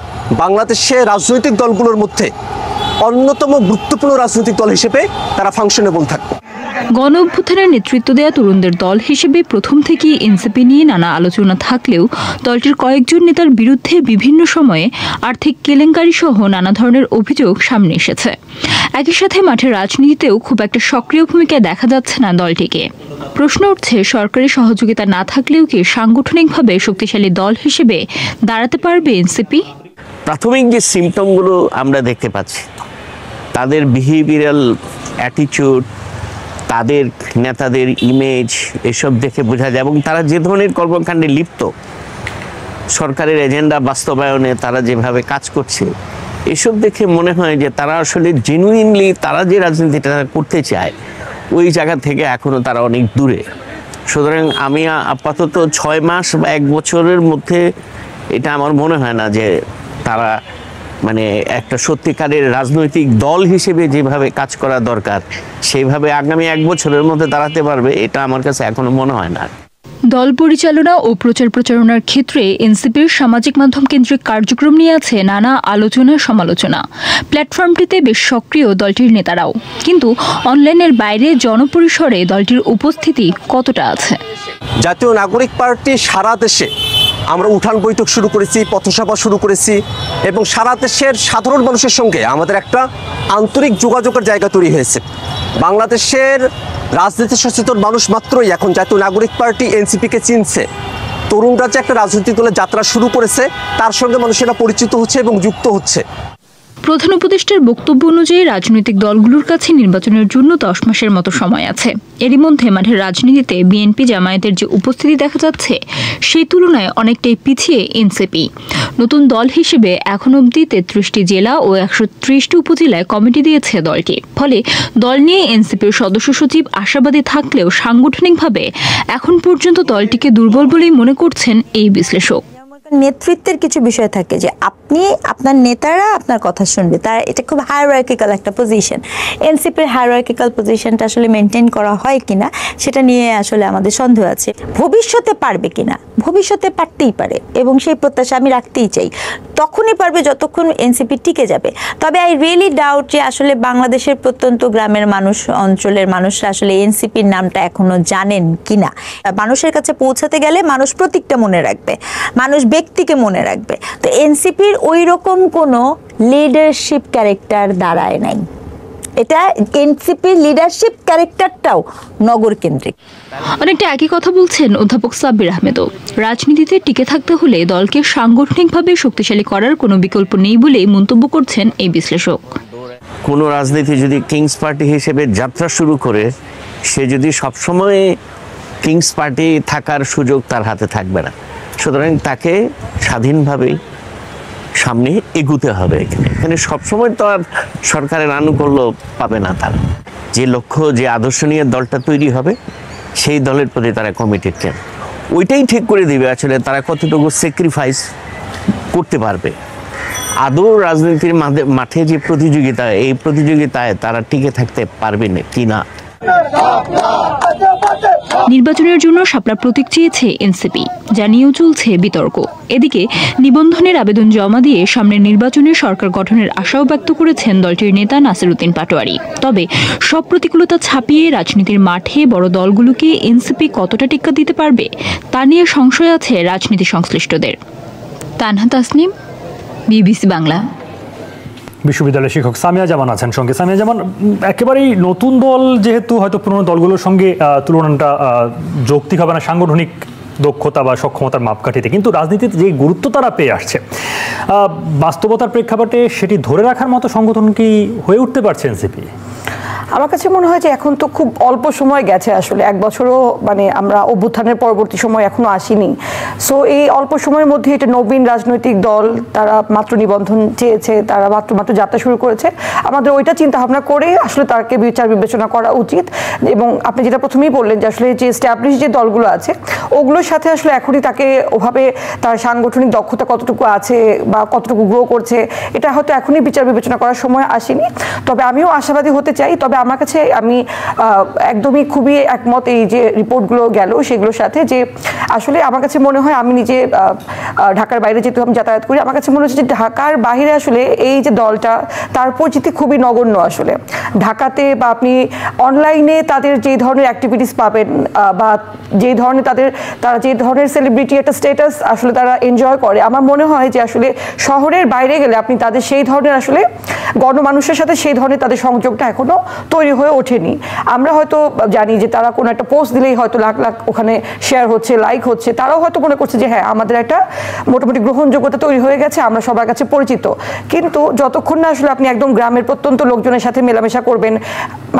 বাংলাদেশের রাজনৈতিক দলগুলোর মধ্যে অন্যতম গুরুত্বপূর্ণ রাজনৈতিক দল হিসেবে তারা ফাংশনেবল থাকবে। গণ অভ্যুত্থানের নেতৃত্ব দেয়া তরুণদের দল হিসেবে প্রথম থেকেই এনসিপি নিয়ে নানা আলোচনা থাকলেও দলটির কয়েকজন নেতার বিরুদ্ধে বিভিন্ন সময়ে আর্থিক কেলেঙ্কারি সহ নানা ধরনের অভিযোগ সামনে এসেছে। একই সাথে মাঠের রাজনীতিতেও খুব একটা সক্রিয় ভূমিকায় দেখা যাচ্ছে না দলটিকে। প্রশ্ন উঠছে, সরকারি সহযোগিতা না থাকলেও কি সাংগঠনিকভাবে শক্তিশালী দল হিসেবে দাঁড়াতে পারবে এনসিপি? প্রাথমিক যে সিমটমগুলো আমরা দেখতে পাচ্ছি, তাদের বিহেভিয়ারাল অ্যাটিটিউড, তাদের নেতাদের ইমেজ, এসব দেখে বোঝা যায়। এবং তারা যে ধরনের কর্মকাণ্ডে লিপ্ত, সরকারের এজেন্ডা বাস্তবায়নে তারা যেভাবে কাজ করছে, এসব দেখে মনে হয় যে তারা আসলে জেনুইনলি তারা যে রাজনীতিটা করতে চায়, ওই জায়গা থেকে এখনও তারা অনেক দূরে। সুতরাং আমি আপাতত 6 মাস বা 1 বছরের মধ্যে এটা আমার মনে হয় না যে তারা মানে একটা সত্যিকারের রাজনৈতিক দল হিসেবে যেভাবে কাজ করা দরকার সেইভাবে আগামী 1 বছরের মধ্যে দাঁড়াতে পারবে, এটা আমার কাছে এখনো মনে হয় না। দল পরিচালনা ও প্রচারণার ক্ষেত্রে এনসিপির সামাজিক মাধ্যম কেন্দ্রিক কার্যক্রম নিয়ে আছে নানা আলোচনা সমালোচনা। প্ল্যাটফর্মটিতে বেশ সক্রিয় দলটির নেতারাও, কিন্তু অনলাইনের বাইরে জনপরিসরে দলটির উপস্থিতি কতটা আছে? জাতীয় নাগরিক পার্টি সারা দেশে আমরা উঠান বৈঠক শুরু করেছি, পথসভা শুরু করেছি এবং সারা দেশের সাধারণ মানুষের সঙ্গে আমাদের একটা আন্তরিক যোগাযোগের জায়গা তৈরি হয়েছে। বাংলাদেশের রাজনীতি সচেতন মানুষ মাত্রই এখন জাতীয় নাগরিক পার্টি এনসিপিকে চিনছে। তরুণরা যে একটা রাজনৈতিক দলের যাত্রা শুরু করেছে তার সঙ্গে মানুষেরা পরিচিত হচ্ছে এবং যুক্ত হচ্ছে। প্রধান উপদেষ্টার বক্তব্য অনুযায়ী রাজনৈতিক দলগুলোর কাছে নির্বাচনের জন্য 10 মাসের মতো সময় আছে। এরই মধ্যে মাঠের রাজনীতিতে বিএনপি জামায়াতের যে উপস্থিতি দেখা যাচ্ছে সেই তুলনায় অনেকটাই পিছিয়ে এনসিপি। নতুন দল হিসেবে এখন অবধি 33টি জেলা ও 130টি উপজেলায় কমিটি দিয়েছে দলটি। ফলে দল নিয়ে এনসিপির সদস্য সচিব আশাবাদী থাকলেও সাংগঠনিকভাবে এখন পর্যন্ত দলটিকে দুর্বল বলেই মনে করছেন এই বিশ্লেষক। নেতৃত্বের কিছু বিষয় থাকে যে আপনি আপনার নেতারা আপনার কথা শুনবে, তারা এটা খুব হায়ারার্কিক্যাল একটা পজিশন। এনসিপির হায়ারার্কিক্যাল পজিশনটা আসলে মেনটেন করা হয় কিনা সেটা নিয়ে আসলে আমাদের সন্দেহ আছে। ভবিষ্যতে পারবে কিনা, ভবিষ্যতে পারতেই পারে এবং সেই প্রত্যাশা আমি রাখতেই চাই। তখনই পারবে যতক্ষণ এনসিপি টিকে যাবে। তবে আই রিয়েলি ডাউট যে আসলে বাংলাদেশের প্রত্যন্ত গ্রামের মানুষ, অঞ্চলের মানুষরা আসলে এনসিপির নামটা এখনো জানেন কিনা। মানুষের কাছে পৌঁছাতে গেলে মানুষ প্রতীকটা মনে রাখবে, মানুষ ব্যক্তিকে মনে রাখবে। তো এনসিপির ওই রকম কোনো লিডারশিপ ক্যারেক্টার দাঁড়ায় নাই। এটা এনসিপির লিডারশিপ ক্যারেক্টারটাও নগর কেন্দ্রিক। অনেকটা একই কথা বলছেন অধ্যাপক সাব্বির আহমেদও। রাজনীতিতে টিকে থাকতে হলে দলকে সাংগঠনিকভাবে শক্তিশালী করার কোনো বিকল্প নেই বলেই মন্তব্য করছেন এই বিশ্লেষক। কোনো রাজনীতি যদি কিংস পার্টি হিসেবে যাত্রা শুরু করে, সে যদি সবসময় কিংস পার্টি থাকার সুযোগ তার হাতে থাকবে না। সুতরাং তাকে স্বাধীনভাবেই সামনে এগুতে হবে। এখানে সবসময় তো আর সরকারের আনুকূল্য পাবে না। তারা যে লক্ষ্য, যে আদর্শ নিয়ে দলটা তৈরি হবে সেই দলের প্রতি তারা কমিটেড, ওইটাই ঠিক করে দিবে আসলে তারা কতটুকু স্যাক্রিফাইস করতে পারবে। আদৌ রাজনীতির মাঠে যে প্রতিযোগিতা, এই প্রতিযোগিতায় তারা টিকে থাকতে পারবে না কিনা। নির্বাচনের জন্য শাপলা প্রতীক চেয়েছে এনসিপি, জানিয়েও চলছে বিতর্ক। এদিকে নিবন্ধনের আবেদন জমা দিয়ে সামনের নির্বাচনে সরকার গঠনের আশাও ব্যক্ত করেছেন দলটির নেতা নাসিরউদ্দিন পাটোয়ারি। তবে সব প্রতিকূলতা ছাপিয়ে রাজনীতির মাঠে বড় দলগুলোকে এনসিপি কতটা টিক্কা দিতে পারবে তা নিয়ে সংশয় আছে রাজনীতি সংশ্লিষ্টদের। তানহা তাসনিম, বিবিসি বাংলা। বিশ্ববিদ্যালয়ের শিক্ষক সামিয়া জামান আছেন সঙ্গে। সামিয়া জামান, একেবারেই নতুন দল যেহেতু হয়তো পুরনো দলগুলোর সঙ্গে তুলনাটা যৌক্তিক হবে না সাংগঠনিক দক্ষতা বা সক্ষমতার মাপকাঠিতে, কিন্তু রাজনীতিতে যে গুরুত্ব তারা পেয়ে আসছে, বাস্তবতার প্রেক্ষাপটে সেটি ধরে রাখার মতো সংগঠন কি হয়ে উঠতে পারছে এনসিপি? আমার কাছে মনে হয় যে এখন তো খুব অল্প সময় গেছে, আসলে 1 বছরও মানে আমরা অভ্যুত্থানের পরবর্তী সময় এখনো আসিনি। সো এই অল্প সময়ের মধ্যে এটা নবীন রাজনৈতিক দল, তারা মাত্র নিবন্ধন চেয়েছে, তারা মাত্র যাত্রা শুরু করেছে। আমাদের ওইটা চিন্তা ভাবনা করে আসলে তাকে বিচার বিবেচনা করা উচিত। এবং আপনি যেটা প্রথমেই বললেন যে আসলে যে এস্টাবলিশ যে দলগুলো আছে ওগুলোর সাথে আসলে এখনই তাকে ওভাবে তার সাংগঠনিক দক্ষতা কতটুকু আছে বা কতটুকু গ্রো করছে এটা হয়তো এখনই বিচার বিবেচনা করার সময় আসেনি। তবে আমিও আশাবাদী হতে চাই। তবে আমার কাছে আমি একদমই খুবই একমত এই যে রিপোর্টগুলো গেল সেগুলোর সাথে, যে আসলে আমার কাছে মনে হয়, আমি নিজে ঢাকার বাইরে যেহেতু আমি যাতায়াত করি, আমার কাছে মনে হচ্ছে যে ঢাকার বাইরে আসলে এই যে দলটা তার পরিচিতি খুবই নগণ্য। আসলে ঢাকাতে বা আপনি অনলাইনে তাদের যে ধরনের অ্যাক্টিভিটিস পাবেন বা যে ধরনের তারা যে ধরনের সেলিব্রিটি একটা স্ট্যাটাস আসলে তারা এনজয় করে, আমার মনে হয় যে আসলে শহরের বাইরে গেলে আপনি তাদের সেই ধরনের আসলে গণমানুষের সাথে সেই ধরনের তাদের সংযোগটা এখনো তৈরি হয়ে ওঠেনি। আমরা হয়তো জানি যে তারা কোনো একটা পোস্ট দিলেই হয়তো লাখ লাখ ওখানে শেয়ার হচ্ছে, লাইক হচ্ছে, তারাও হয়তো মনে করছে যে হ্যাঁ আমাদের একটা মোটামুটি গ্রহণযোগ্যতা তৈরি হয়ে গেছে, আমরা সবার কাছে পরিচিত। কিন্তু যতক্ষণ না আসলে আপনি একদম গ্রামের প্রত্যন্ত লোকজনের সাথে মেলামেশা করবেন,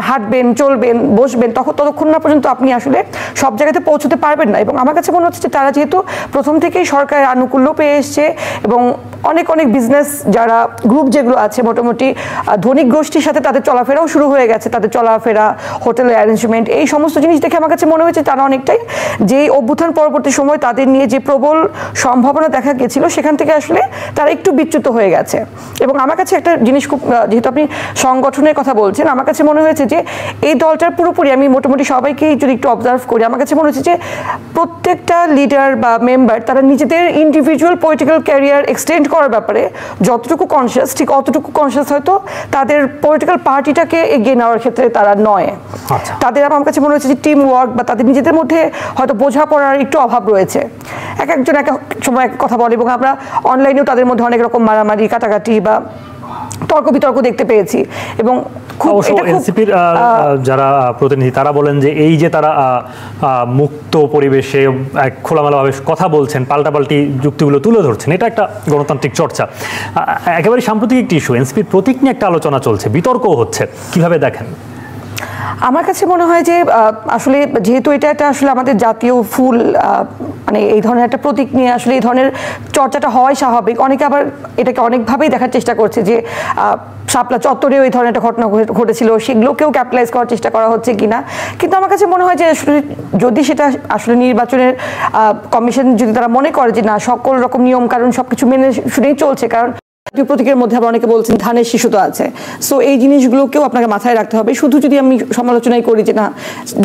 হাঁটবেন, চলবেন, বসবেন, ততক্ষণ না পর্যন্ত আপনি আসলে সব জায়গাতে পৌঁছতে পারবেন না। এবং আমার কাছে মনে হচ্ছে যে তারা যেহেতু প্রথম থেকেই সরকারের আনুকূল্য পেয়ে এসছে এবং অনেক বিজনেস যারা গ্রুপ যেগুলো আছে মোটামুটি ধনিক গোষ্ঠীর সাথে তাদের চলাফেরাও শুরু হয়ে গেছে, তাদের চলাফেরা, হোটেলের অ্যারেঞ্জমেন্ট, এই সমস্ত জিনিস দেখে আমার কাছে মনে হয়েছে তারা অনেকটাই যে অভ্যুত্থান পরবর্তী সময় তাদের নিয়ে যে প্রবল সম্ভাবনা দেখা গেছিল সেখান থেকে আসলে তারা একটু বিচ্যুত হয়ে গেছে। এবং আমার কাছে একটা জিনিস খুব, যেহেতু আপনি সংগঠনের কথা বলছেন, আমার কাছে মনে হয়েছে যে এই দলটার পুরোপুরি, আমি মোটামুটি সবাইকেই যদি একটু অবজার্ভ করি, আমার কাছে মনে হচ্ছে যে প্রত্যেকটা লিডার বা মেম্বার তারা নিজেদের ইন্ডিভিজুয়াল পলিটিক্যাল ক্যারিয়ার এক্সটেন্ড করার ব্যাপারে যতটুকু কনসিয়াস, ঠিক অতটুকু কনসিয়াস হয়তো তাদের পলিটিক্যাল পার্টিটাকে এগিয়ে নেওয়ার ক্ষেত্রে তারা নয়। তাদের আমার কাছে মনে হচ্ছে যে টিম ওয়ার্ক বা তাদের নিজেদের মধ্যে হয়তো বোঝাপড়ার একটু অভাব রয়েছে। এক একজন এক এক সময় এক কথা বলে এবং আমরা অনলাইনেও তাদের মধ্যে অনেক রকম মারামারি, কাটাকাটি বা তর্ক বিতর্ক দেখতে পেয়েছি। এবং এনসিপির যারা প্রতিনিধি তারা বলেন যে এই যে তারা মুক্ত পরিবেশে খোলামেলাভাবে কথা বলছেন, পাল্টাপাল্টি যুক্তিগুলো তুলে ধরছেন, এটা একটা গণতান্ত্রিক চর্চা। একেবারে সাম্প্রতিক একটি ইস্যু, এনসিপির প্রতীক নিয়ে একটা আলোচনা চলছে, বিতর্কও হচ্ছে, কিভাবে দেখেন? আমার কাছে মনে হয় যে আসলে যেহেতু এটা একটা আসলে আমাদের জাতীয় ফুল, মানে এই ধরনের একটা প্রতীক নিয়ে আসলে এই ধরনের চর্চাটা হওয়াই স্বাভাবিক। অনেকে আবার এটাকে অনেকভাবেই দেখার চেষ্টা করছে যে শাপলা চত্বরেও এই ধরনের একটা ঘটনা ঘটেছিল, সেগুলোকেও ক্যাপিটালাইজ করার চেষ্টা করা হচ্ছে কিনা। কিন্তু আমার কাছে মনে হয় যে যদি সেটা আসলে নির্বাচনের কমিশন যদি তারা মনে করে যে না সকল রকম নিয়ম কারণ সবকিছু মেনে শুনেই চলছে, কারণ প্রতীকের মধ্যে আবার অনেকে বলছেন ধানের শিশু তো আছে, সো এই জিনিসগুলোকেও আপনাকে মাথায় রাখতে হবে। শুধু যদি আমি সমালোচনাই করি যে না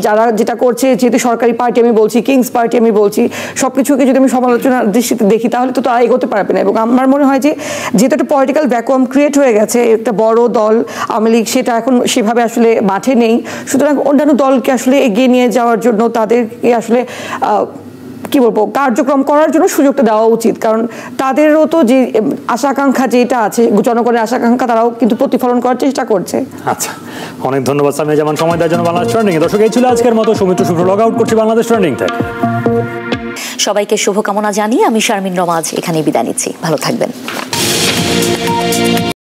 যারা যেটা করছে, যেহেতু সরকারি পার্টি আমি বলছি, কিংস পার্টি আমি বলছি, সবকিছুকে যদি আমি সমালোচনার দৃষ্টিতে দেখি তাহলে তো তারা এগোতে পারবে না। এবং আমার মনে হয় যে যেহেতু একটা পলিটিক্যাল ভ্যাকুয়াম ক্রিয়েট হয়ে গেছে, একটা বড় দল আওয়ামী লীগ সেটা এখন সেভাবে আসলে মাঠে নেই, সুতরাং অন্যান্য দলকে আসলে এগিয়ে নিয়ে যাওয়ার জন্য তাদেরকে আসলে কি বলবো কার্যক্রম করার জন্য সুযোগটা দেওয়া উচিত। কারণ তাদেরও তো যে আশা আকাঙ্ক্ষা যেটা আছে, জনগণের আশা আকাঙ্ক্ষা, তারাও কিন্তু প্রতিফলন করার চেষ্টা করছে। আচ্ছা, অনেক ধন্যবাদ সামিয়া জামান সময় দেওয়ার জন্য বাংলাদেশ ট্রেন্ডিং। দর্শক, এই ছিল আজকের মতো সৌমিত্র শুভ্র লগ আউট করছি বাংলাদেশ ট্রেন্ডিং থেকে। সবাইকে শুভকামনা জানিয়ে আমি শারমিন রমা আজ এখানেই বিদায় নিচ্ছি। ভালো থাকবেন।